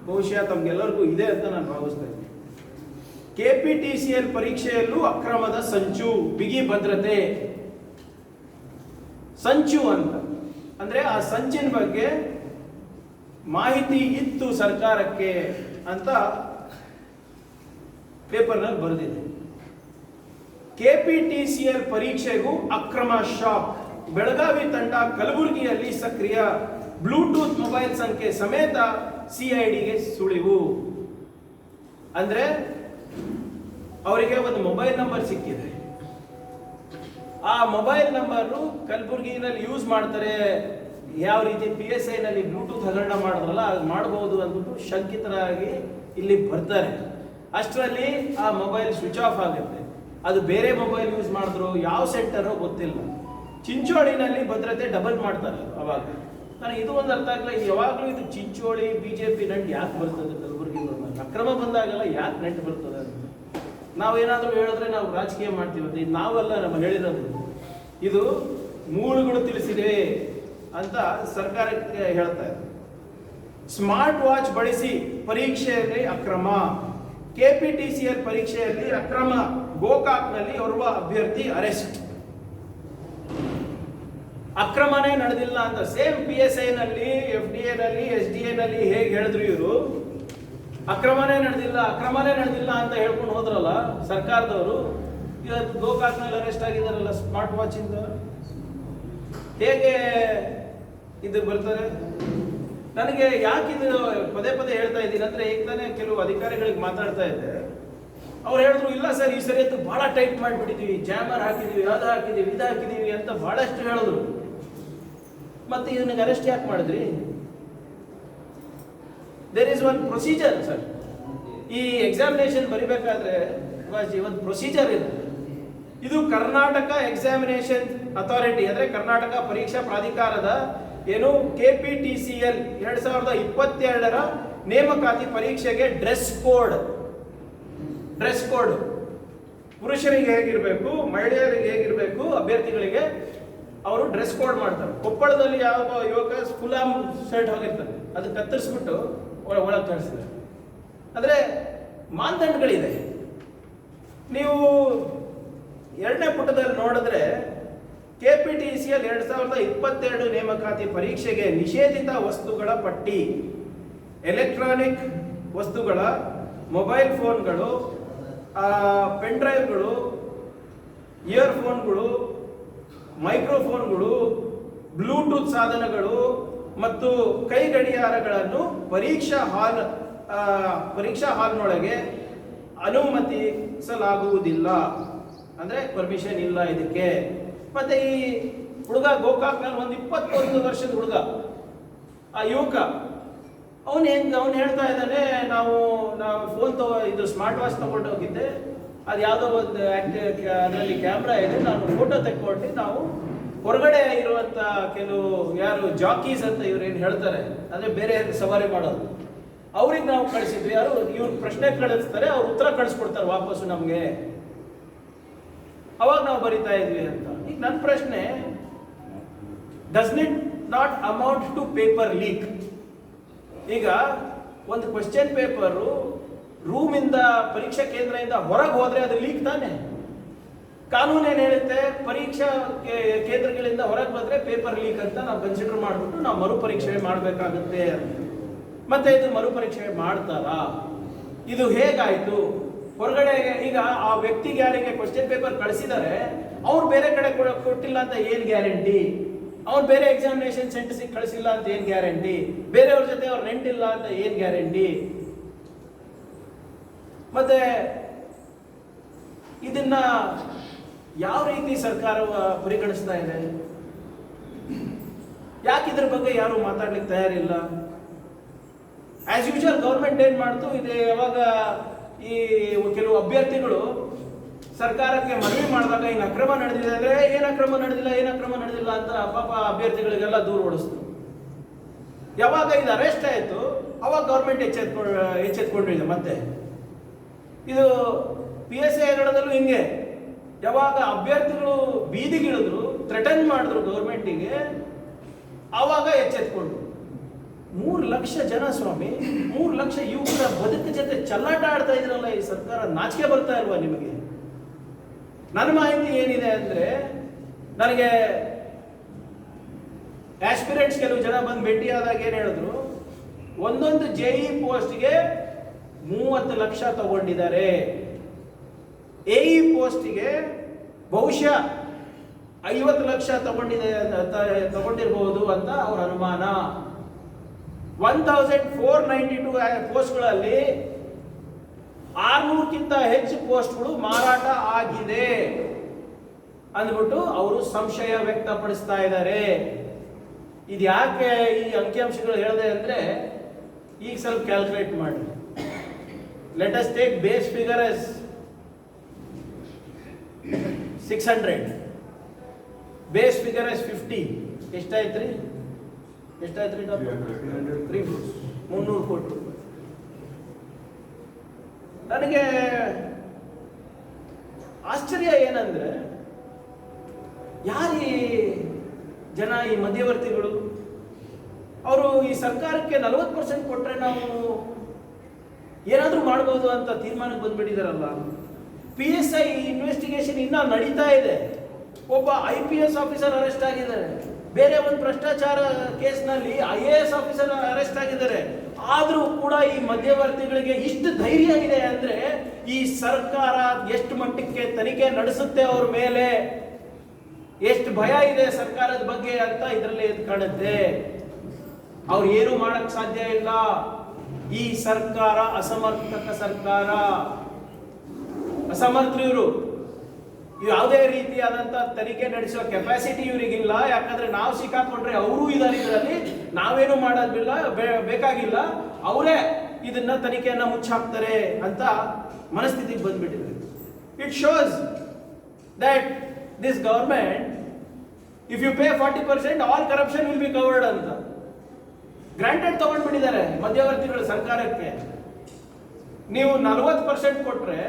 ಬಹುಶಃ ತಮಗೆಲ್ಲರಿಗೂ ಇದೆ ಅಂತ ನಾನು ಭಾವಿಸ್ತಾ ಇದ್ದೀನಿ. KPTCL ಪರೀಕ್ಷೆಯಲ್ಲೂ ಅಕ್ರಮದ ಸಂಚು, ಬಿಗಿ ಭದ್ರತೆ. ಸಂಚು ಅಂತ ಅಂದ್ರೆ ಆ ಸಂಚಿನ ಬಗ್ಗೆ ಮಾಹಿತಿ ಇತ್ತು ಸರ್ಕಾರಕ್ಕೆ ಅಂತ ಪೇಪರ್ನಲ್ಲಿ ಬರೆದಿದೆ. KPTCL ಪರೀಕ್ಷೆಗೂ ಅಕ್ರಮ ಶಾಕ್. ಬೆಳಗಾವಿ ತಂಡ ಕಲಬುರಗಿಯಲ್ಲಿ ಸಕ್ರಿಯ. ಬ್ಲೂಟೂತ್ ಮೊಬೈಲ್ ಸಂಖ್ಯೆ ಸಮೇತ CIDಗೆ ಸುಳಿವು. ಅಂದ್ರೆ ಅವರಿಗೆ ಒಂದು ಮೊಬೈಲ್ ನಂಬರ್ ಸಿಕ್ಕಿದೆ. ಆ ಮೊಬೈಲ್ ನಂಬರು ಕಲಬುರಗಿನಲ್ಲಿ ಯೂಸ್ ಮಾಡ್ತಾರೆ. ಯಾವ ರೀತಿ PSI ನಲ್ಲಿ ಬ್ಲೂಟೂತ್ ಹಗರಣ ಮಾಡಿದ್ರಲ್ಲ ಅದು ಮಾಡಬಹುದು ಅಂದ್ಬಿಟ್ಟು ಶಂಕಿತರಾಗಿ ಇಲ್ಲಿ ಬರ್ತಾರೆ. ಅಷ್ಟರಲ್ಲಿ ಆ ಮೊಬೈಲ್ ಸ್ವಿಚ್ ಆಫ್ ಆಗುತ್ತೆ. ಅದು ಬೇರೆ ಮೊಬೈಲ್ ಯೂಸ್ ಮಾಡಿದ್ರು, ಯಾವ ಸೆಂಟರ್ ಗೊತ್ತಿಲ್ಲ. ಚಿಂಚೋಳಿನಲ್ಲಿ ಭದ್ರತೆ ಡಬಲ್ ಮಾಡ್ತಾರೆ. ಅವಾಗ ನನಗೆ ಇದು ಒಂದು ಅರ್ಥ ಆಗಲ್ಲ. ಯಾವಾಗಲೂ ಇದು ಚಿಂಚೋಳಿ BJP ನಂಟು ಯಾಕೆ ಬರ್ತದೆ ಕಲಬುರಗಿ? ಅಕ್ರಮ ಬಂದಾಗಲ್ಲ ಯಾಕೆ ನಂಟು ಬರ್ತದೆ ಅಂತ ನಾವೇನಾದ್ರೂ ಹೇಳಿದ್ರೆ ನಾವು ರಾಜಕೀಯ ಮಾಡ್ತೀವಿ. ನಾವೆಲ್ಲ ನಮ್ಮ ಹೇಳಿರೋದು ಇದು ಮೂಲಗಳು ತಿಳಿಸಿದೆ ಅಂತ ಸರ್ಕಾರಕ್ಕೆ ಹೇಳ್ತಾ ಇದೆ. ಸ್ಮಾರ್ಟ್ ವಾಚ್ ಬಳಸಿ ಪರೀಕ್ಷೆಯಲ್ಲಿ ಅಕ್ರಮ. KPTCL ಪರೀಕ್ಷೆಯಲ್ಲಿ ಅಕ್ರಮ. ಗೋಕಾಕ್ನಲ್ಲಿ ಓರ್ವ ಅಭ್ಯರ್ಥಿ ಅರೆಸ್ಟ್. ಅಕ್ರಮನೇ ನಡೆದಿಲ್ಲ ಅಂತ ಸೇಮ್ PSI ನಲ್ಲಿ, FDA ನಲ್ಲಿ, SDA ನಲ್ಲಿ ಹೇಗೆ ಹೇಳಿದ್ರು ಇವರು ಅಕ್ರಮನೇ ನಡೆದಿಲ್ಲ ಅಂತ ಹೇಳ್ಕೊಂಡು ಹೋದ್ರಲ್ಲ ಸರ್ಕಾರದವರು. ಇವತ್ತು ಗೋಕಾಕ್ನಲ್ಲಿ ಅರೆಸ್ಟ್ ಆಗಿದಾರಲ್ಲ ಸ್ಮಾರ್ಟ್ ವಾಚ್ ಇಂದ. ಹೇಗೆ ಇದು ಬರ್ತಾರೆ? ನನಗೆ ಯಾಕೆ ಇದು ಪದೇ ಪದೇ ಹೇಳ್ತಾ ಇದ್ದೀನಿ ಅಂದ್ರೆ, ಈಗ ತಾನೇ ಕೆಲವು ಅಧಿಕಾರಿಗಳಿಗೆ ಮಾತಾಡ್ತಾ ಇದ್ದೆ. ಅವ್ರು ಹೇಳಿದ್ರು ಇಲ್ಲ ಸರ್ ಈ ಸರಿ ಅಂತೂ ಬಹಳ ಟೈಟ್ ಮಾಡಿಬಿಟ್ಟಿದೀವಿ, ಜಾಮರ್ ಹಾಕಿದೀವಿ, ಅದು ಹಾಕಿದೀವಿ, ಇದು ಹಾಕಿದೀವಿ ಅಂತ ಬಹಳಷ್ಟು ಹೇಳಿದ್ರು. ಮತ್ತೆ ಇದನ್ನ ಅರೆಸ್ಟ್ ಯಾಕೆ ಮಾಡಿದ್ರಿ? There is one procedure sir. ಈ ಎಕ್ಸಾಮಿನೇಷನ್ ಬರಿಬೇಕಾದ್ರೆ ಒಂದು ಪ್ರೊಸೀಜರ್ ಇದೆ. ಇದು ಕರ್ನಾಟಕ ಎಕ್ಸಾಮಿನೇಷನ್ ಅಥಾರಿಟಿ ಅಂದ್ರೆ ಕರ್ನಾಟಕ ಪರೀಕ್ಷಾ ಪ್ರಾಧಿಕಾರದ ಏನು KPTCL 2022 ನೇಮಕಾತಿ ಪರೀಕ್ಷೆಗೆ ಡ್ರೆಸ್ ಕೋಡ್. ಪುರುಷರಿಗೆ ಹೇಗಿರಬೇಕು, ಮಹಿಳೆಯರಿಗೆ ಹೇಗಿರಬೇಕು, ಅಭ್ಯರ್ಥಿಗಳಿಗೆ ಅವರು ಡ್ರೆಸ್ ಕೋಡ್ ಮಾಡ್ತಾರೆ. ಕೊಪ್ಪಳದಲ್ಲಿ ಯಾವ ಯುವಕ ಫುಲ್ ಆರ್ಮ್ ಶರ್ಟ್ ಹೋಗಿರ್ತಾರೆ, ಅದು ಕತ್ತರಿಸ್ಬಿಟ್ಟು ಒಳಗೆ ಕಳಿಸಿದ್ದಾರೆ. ಅಂದ್ರೆ ಮಾನದಂಡಗಳಿದೆ. ನೀವು 2ನೇ ಪುಟದಲ್ಲಿ ನೋಡಿದ್ರೆ KPTCL 2022 ನೇಮಕಾತಿ ಪರೀಕ್ಷೆಗೆ ನಿಷೇಧಿತ ವಸ್ತುಗಳ ಪಟ್ಟಿ. ಎಲೆಕ್ಟ್ರಾನಿಕ್ ವಸ್ತುಗಳ, ಮೊಬೈಲ್ ಫೋನ್ಗಳು, ಪೆನ್ ಡ್ರೈವ್ಗಳು, ಇಯರ್ಫೋನ್ಗಳು, ಮೈಕ್ರೋಫೋನ್ಗಳು, ಬ್ಲೂಟೂತ್ ಸಾಧನಗಳು ಮತ್ತು ಕೈ ಗಡಿಯಾರಗಳನ್ನು ಪರೀಕ್ಷಾ ಹಾಲ್ನೊಳಗೆ ಅನುಮತಿಸಲಾಗುವುದಿಲ್ಲ. ಅಂದ್ರೆ ಪರ್ಮಿಷನ್ ಇಲ್ಲ ಇದಕ್ಕೆ. ಮತ್ತೆ ಈ ಹುಡುಗ ಗೋಕಾಕ್ನಲ್ಲಿ ಒಂದು 21 ವರ್ಷದ ಹುಡುಗ, ಆ ಯುವಕ, ಅವನು ಹೇಳ್ತಾ ಇದ್ದಾನೆ, ನಾವು ಫೋನ್ ಇದು ಸ್ಮಾರ್ಟ್ ವಾಚ್ ತಗೊಂಡು ಹೋಗಿದ್ದೆ, ಅದು ಯಾವುದೋ ಒಂದು ಅದರಲ್ಲಿ ಕ್ಯಾಮ್ರಾ ಇದೆ, ನಾನು ಫೋಟೋ ತೆಕ್ಕೊಂಡು ನಾವು ಹೊರಗಡೆ ಇರುವಂತ ಕೆಲವು ಯಾರು ಜಾಕೀಸ್ ಅಂತ ಇವ್ರೇನು ಹೇಳ್ತಾರೆ, ಅಂದ್ರೆ ಬೇರೆ ಸವಾರಿ ಮಾಡೋದು, ಅವ್ರಿಗೆ ನಾವು ಕಳಿಸಿದ್ವಿ. ಯಾರು ಇವ್ರು ಪ್ರಶ್ನೆ ಕಳಿಸ್ತಾರೆ, ಅವ್ರು ಉತ್ತರ ಕಳಿಸ್ಕೊಡ್ತಾರೆ ವಾಪಸ್ಸು ನಮಗೆ. ಅವಾಗ ನಾವು ಬರಿತಾ ಇದ್ವಿ ಅಂತ. ಈಗ ನನ್ನ ಪ್ರಶ್ನೆ, does it not amount to paper leak? ಈಗ ಒಂದು ಕ್ವಶನ್ ಪೇಪರು ರೂಮಿಂದ ಪರೀಕ್ಷಾ ಕೇಂದ್ರದಿಂದ ಹೊರಗೆ ಹೋದ್ರೆ ಅದು ಲೀಕ್ ತಾನೆ? ಕಾನೂನು ಏನು ಹೇಳುತ್ತೆ? ಪರೀಕ್ಷಾ ಕೇಂದ್ರಗಳಿಂದ ಹೊರಗೆ ಬಂದ್ರೆ ಪೇಪರ್ ಲೀಕ್ ಅಂತ ನಾವು ಕನ್ಸಿಡರ್ ಮಾಡಿಬಿಟ್ಟು ನಾವು ಮರುಪರೀಕ್ಷೆ ಮಾಡಬೇಕಾಗುತ್ತೆ ಅಂತ. ಮತ್ತೆ ಇದು ಮರುಪರೀಕ್ಷೆ ಮಾಡ್ತಾರಾ? ಇದು ಹೇಗಾಯ್ತು? ಹೊರಗಡೆ ಈಗ ಆ ವ್ಯಕ್ತಿಗೆ ಯಾರಿಗೆ ಕ್ವಶನ್ ಪೇಪರ್ ಕಳಿಸಿದ್ದಾರೆ ಅವ್ರು ಬೇರೆ ಕಡೆ ಕೊಟ್ಟಿಲ್ಲ ಅಂತ ಏನು ಗ್ಯಾರಂಟಿ? ಅವ್ರು ಬೇರೆ ಎಕ್ಸಾಮಿನೇಷನ್ ಸೆಂಟರ್ಸಿಗೆ ಕಳಿಸಿಲ್ಲ ಅಂತ ಏನು ಗ್ಯಾರಂಟಿ? ಬೇರೆಯವ್ರ ಜೊತೆ ಅವ್ರು ರೆಂಟ್ ಇಲ್ಲ ಅಂತ ಏನು ಗ್ಯಾರಂಟಿ? ಮತ್ತೆ ಇದನ್ನ ಯಾವ ರೀತಿ ಸರ್ಕಾರ ಪರಿಗಣಿಸ್ತಾ ಇದೆ? ಯಾಕೆ ಇದ್ರ ಬಗ್ಗೆ ಯಾರು ಮಾತಾಡ್ಲಿಕ್ಕೆ ತಯಾರಿಲ್ಲ? ಆಸ್ ಯೂಶುವಲ್ ಗೌರ್ಮೆಂಟ್ ಏನ್ ಮಾಡ್ತು ಇದೆ, ಯಾವಾಗ ಈ ಕೆಲವು ಅಭ್ಯರ್ಥಿಗಳು ಸರ್ಕಾರಕ್ಕೆ ಮನವಿ ಮಾಡಿದಾಗ ಹಿಂಗೆ ಅಕ್ರಮ ನಡೆದಿದೆ ಅಂದ್ರೆ ಏನ್ ಅಕ್ರಮ ನಡೆದಿಲ್ಲ ಅಂತ ಪಾಪ ಅಭ್ಯರ್ಥಿಗಳಿಗೆಲ್ಲ ದೂರ ಓಡಿಸ್ತು. ಯಾವಾಗ ಇದು ಅರೆಸ್ಟ್ ಆಯ್ತು ಅವಾಗ ಗೌರ್ಮೆಂಟ್ ಎಚ್ಚೆತ್ಕೊಂಡಿದೆ. ಮತ್ತೆ ಇದು PSI ಹಗರಣದಲ್ಲೂ ಹಿಂಗೆ, ಯಾವಾಗ ಅಭ್ಯರ್ಥಿಗಳು ಬೀದಿಗಿಳಿದ್ರು, ಥ್ರೆಟನ್ ಮಾಡಿದ್ರು ಗೌರ್ಮೆಂಟಿಗೆ, ಆವಾಗ ಎಚ್ಚೆತ್ಕೊಂಡ್ರು. 3 ಲಕ್ಷ ಜನ ಸ್ವಾಮಿ, 3 ಲಕ್ಷ ಯುವಕರ ಬದುಕು ಜೊತೆ ಚಲ್ಲಾಟ ಆಡ್ತಾ ಇದ್ರಲ್ಲ ಈ ಸರ್ಕಾರ. ನಾಚಿಕೆ ಬರ್ತಾ ಇಲ್ವಾ ನಿಮಗೆ? ನನ್ನ ಮಾಹಿತಿ ಏನಿದೆ ಅಂದ್ರೆ, ನನಗೆ ಆಸ್ಪಿರೆಂಟ್ಸ್ ಕೆಲವು ಜನ ಬಂದು ಭೇಟಿಯಾದಾಗ ಏನ್ ಹೇಳಿದ್ರು, ಒಂದೊಂದು JE ಪೋಸ್ಟ್ಗೆ 30 ಲಕ್ಷ ತಗೊಂಡಿದ್ದಾರೆ. AE ಪೋಸ್ಟ್ಗೆ ಬಹುಶಃ 50 ಲಕ್ಷ ತಗೊಂಡಿರಬಹುದು ಅಂತ ಅವ್ರ ಅನುಮಾನ. 1492 ಪೋಸ್ಟ್ಗಳಲ್ಲಿ 600ಕ್ಕಿಂತ ಹೆಚ್ಚು ಪೋಸ್ಟ್ಗಳು ಮಾರಾಟ ಆಗಿದೆ ಅಂದ್ಬಿಟ್ಟು ಅವರು ಸಂಶಯ ವ್ಯಕ್ತಪಡಿಸ್ತಾ ಇದ್ದಾರೆ. ಇದು ಯಾಕೆ ಈ ಅಂಕಿಅಂಶಗಳು ಹೇಳಿದೆ ಅಂದ್ರೆ, ಈಗ ಸ್ವಲ್ಪ ಕ್ಯಾಲ್ಕುಲೇಟ್ ಮಾಡಿ. Let us take base figure as 600, base figure as 50. ಎಷ್ಟಾಯ್ತ್ರಿ? 300 ಕೋಟಿ. ನನಗೆ ಆಶ್ಚರ್ಯ ಏನಂದ್ರೆ, ಯಾರೀ ಜನ, ಈ ಮಧ್ಯವರ್ತಿಗಳು, ಅವರು ಈ ಸರ್ಕಾರಕ್ಕೆ 40% ಕೊಟ್ರೆ ನಾವು ಏನಾದ್ರೂ ಮಾಡ್ಬೋದು ಅಂತ ತೀರ್ಮಾನಕ್ಕೆ ಬಂದ್ಬಿಟ್ಟಿದಾರಲ್ಲ. PSI ಇನ್ವೆಸ್ಟಿಗೇಷನ್ ಇನ್ನ ನಡೀತಾ ಇದೆ. ಒಬ್ಬ IPS ಆಫೀಸರ್ ಅರೆಸ್ಟ್ ಆಗಿದ್ದಾರೆ. ಬೇರೆ ಒಂದು ಭ್ರಷ್ಟಾಚಾರ ಕೇಸ್ನಲ್ಲಿ IAS ಆಫೀಸರ್ ಅರೆಸ್ಟ್ ಆಗಿದ್ದಾರೆ. ಆದ್ರೂ ಕೂಡ ಈ ಮಧ್ಯವರ್ತಿಗಳಿಗೆ ಇಷ್ಟು ಧೈರ್ಯ ಇದೆ ಅಂದ್ರೆ, ಈ ಸರ್ಕಾರ ಎಷ್ಟು ಮಟ್ಟಕ್ಕೆ ತನಿಖೆ ನಡೆಸುತ್ತೆ ಅವ್ರ ಮೇಲೆ, ಎಷ್ಟು ಭಯ ಇದೆ ಸರ್ಕಾರದ ಬಗ್ಗೆ ಅಂತ ಇದರಲ್ಲಿ ಎದ್ದು ಕಾಣುತ್ತೆ. ಅವ್ರು ಏನು ಮಾಡಕ್ ಸಾಧ್ಯ ಇಲ್ಲ. ಈ ಸರ್ಕಾರ ಅಸಮರ್ಥಕ ಸರ್ಕಾರ, ಅಸಮರ್ಥ ಇವರು. ಯಾವುದೇ ರೀತಿಯಾದಂತ ತನಿಖೆ ನಡೆಸುವ ಕೆಪಾಸಿಟಿ ಇವರಿಗಿಲ್ಲ. ಯಾಕಂದ್ರೆ ನಾವು ಸಿಕ್ಕಾಕೊಂಡ್ರೆ ಅವರು ಇದಾರೆ ಇದರಲ್ಲಿ, ನಾವೇನು ಮಾಡೋದಿಲ್ಲ, ಬೇಕಾಗಿಲ್ಲ, ಅವರೇ ಇದನ್ನ ತನಿಖೆಯನ್ನ ಮುಚ್ಚಾಕ್ತಾರೆ ಅಂತ ಮನಸ್ಥಿತಿಗೆ ಬಂದ್ಬಿಟ್ಟಿದೆ. It shows that this government, if you pay 40% all corruption will be covered ಅಂತ ಗ್ರಾಂಟೆಡ್ ತಗೊಂಡ್ಬಿಟ್ಟಿದ್ದಾರೆ ಮಧ್ಯವರ್ತಿಗಳು ಸರ್ಕಾರಕ್ಕೆ. ನೀವು 40% ಕೊಟ್ರೆ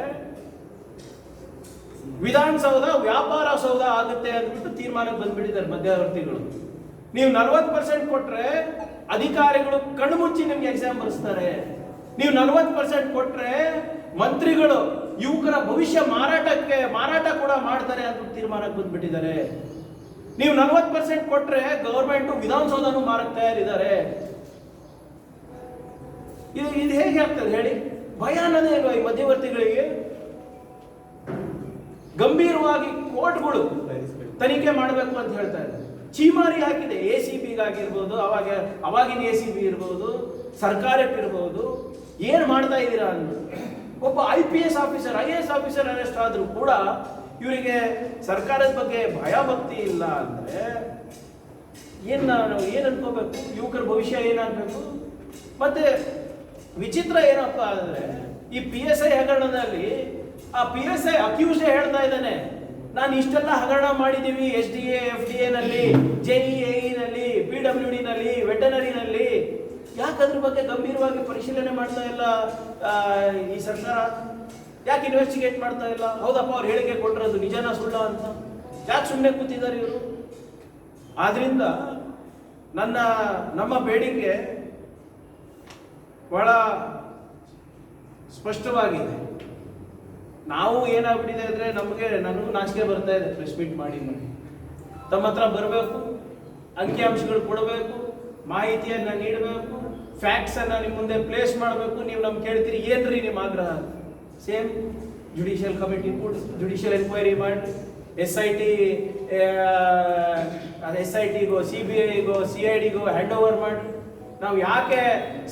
ವಿಧಾನಸೌಧ ವ್ಯಾಪಾರ ಸೌಧ ಆಗುತ್ತೆ ಅಂದ್ಬಿಟ್ಟು ತೀರ್ಮಾನಕ್ಕೆ ಬಂದ್ಬಿಟ್ಟಿದ್ದಾರೆ ಮಧ್ಯವರ್ತಿಗಳು. ನೀವು 40% ಕೊಟ್ರೆ ಅಧಿಕಾರಿಗಳು ಕಣ್ಣು ಮುಚ್ಚಿ ನಿಮ್ಗೆ ಎಕ್ಸಾಮ್ ಬರೆಸ್ತಾರೆ. ನೀವು 40% ಕೊಟ್ರೆ ಮಂತ್ರಿಗಳು ಯುವಕರ ಭವಿಷ್ಯ ಮಾರಾಟ ಕೂಡ ಮಾಡ್ತಾರೆ ಅಂತ ತೀರ್ಮಾನಕ್ಕೆ ಬಂದ್ಬಿಟ್ಟಿದ್ದಾರೆ. ನೀವು 40% ಕೊಟ್ರೆ ಗವರ್ಮೆಂಟ್ ವಿಧಾನಸೌಧನೂ ಮಾರಕ್ಕೆ ತಯಾರಿದ್ದಾರೆ. ಇದು ಹೇಗೆ ಆಗ್ತದೆ ಹೇಳಿ? ಭಯ ಅನ್ನೋದೇ ಇಲ್ವಾ ಈ ಮಧ್ಯವರ್ತಿಗಳಿಗೆ? ಗಂಭೀರವಾಗಿ ಕೋರ್ಟ್ಗಳು ತನಿಖೆ ಮಾಡಬೇಕು ಅಂತ ಹೇಳ್ತಾ ಇದ್ದಾರೆ. ಚೀಮಾರಿ ಹಾಕಿದೆ ACBಗಾಗಿರ್ಬೋದು, ಅವಾಗಿನ ACB ಇರ್ಬೋದು, ಸರ್ಕಾರಕ್ಕಿರ್ಬೋದು. ಏನ್ ಮಾಡ್ತಾ ಇದ್ದೀರಾ ಅಂದ್ರು. ಒಬ್ಬ IPS officer, IAS officer arrest ಆದ್ರೂ ಕೂಡ ಇವರಿಗೆ ಸರ್ಕಾರದ ಬಗ್ಗೆ ಭಯ ಭಕ್ತಿ ಇಲ್ಲ ಅಂದ್ರೆ ನಾವು ಏನ್ ಅನ್ಕೋಬೇಕು? ಯುವಕರ ಭವಿಷ್ಯ ಏನಾಗಬೇಕು? ಮತ್ತೆ ವಿಚಿತ್ರ ಏನಪ್ಪಾ ಅಂದ್ರೆ, ಈ PSI ಹಗರಣದಲ್ಲಿ ಆ PSI ಅಕ್ಯೂಸ್ ಹೇಳ್ತಾ ಇದ್ದಾನೆ, ನಾನು ಇಷ್ಟೆಲ್ಲ ಹಗರಣ ಮಾಡಿದೀವಿ SDA, FDA ನಲ್ಲಿ, JEE ನಲ್ಲಿ, PWD ನಲ್ಲಿ, ವೆಟನರಿನಲ್ಲಿ. ಯಾಕೆ ಅದ್ರ ಬಗ್ಗೆ ಗಂಭೀರವಾಗಿ ಪರಿಶೀಲನೆ ಮಾಡ್ತಾ ಇಲ್ಲ ಈ ಸರ್ಕಾರ? ಯಾಕೆ ಇನ್ವೆಸ್ಟಿಗೇಟ್ ಮಾಡ್ತಾ ಇಲ್ಲ? ಹೌದಪ್ಪ ಅವ್ರು ಹೇಳಿಕೆ ಕೊಟ್ಟಿರೋದು ನಿಜನಾ ಸುಳ್ಳ ಅಂತ ಯಾಕೆ ಸುಮ್ಮನೆ ಕೂತಿದ್ದಾರೆ ಇವರು? ಆದ್ರಿಂದ ನಮ್ಮ ಬೇಡಿಕೆ ಬಹಳ ಸ್ಪಷ್ಟವಾಗಿದೆ. ನಾವು ಏನಾಗ್ಬಿಟ್ಟಿದೆ ಅಂದ್ರೆ, ನನಗೂ ನಾಚಿಕೆ ಬರ್ತಾ ಇದೆ ಪ್ರೆಸ್ ಮೀಟ್ ಮಾಡಿ. ತಮ್ಮ ಹತ್ರ ಬರಬೇಕು, ಅಂಕಿಅಂಶಗಳು ಕೊಡಬೇಕು, ಮಾಹಿತಿಯನ್ನ ನೀಡಬೇಕು, ಫ್ಯಾಕ್ಟ್ಸ್ ಅನ್ನ ನಿಮ್ಮ ಮುಂದೆ ಪ್ಲೇಸ್ ಮಾಡಬೇಕು. ನೀವು ನಮ್ಗೆ ಕೇಳ್ತೀರಿ ಏನ್ರಿ ನಿಮ್ಮ ಆಗ್ರಹ? ಸೇಮ್ ಜುಡಿಷಿಯಲ್ ಕಮಿಟಿ ಕೂಡ ಜುಡಿಷಿಯಲ್ ಎನ್ಕ್ವೈರಿ ಮಾಡಿ, SITಗೋ CBIಗೋ CIDಗೋ ಹ್ಯಾಂಡ್ ಓವರ್ ಮಾಡಿ. ನಾವು ಯಾಕೆ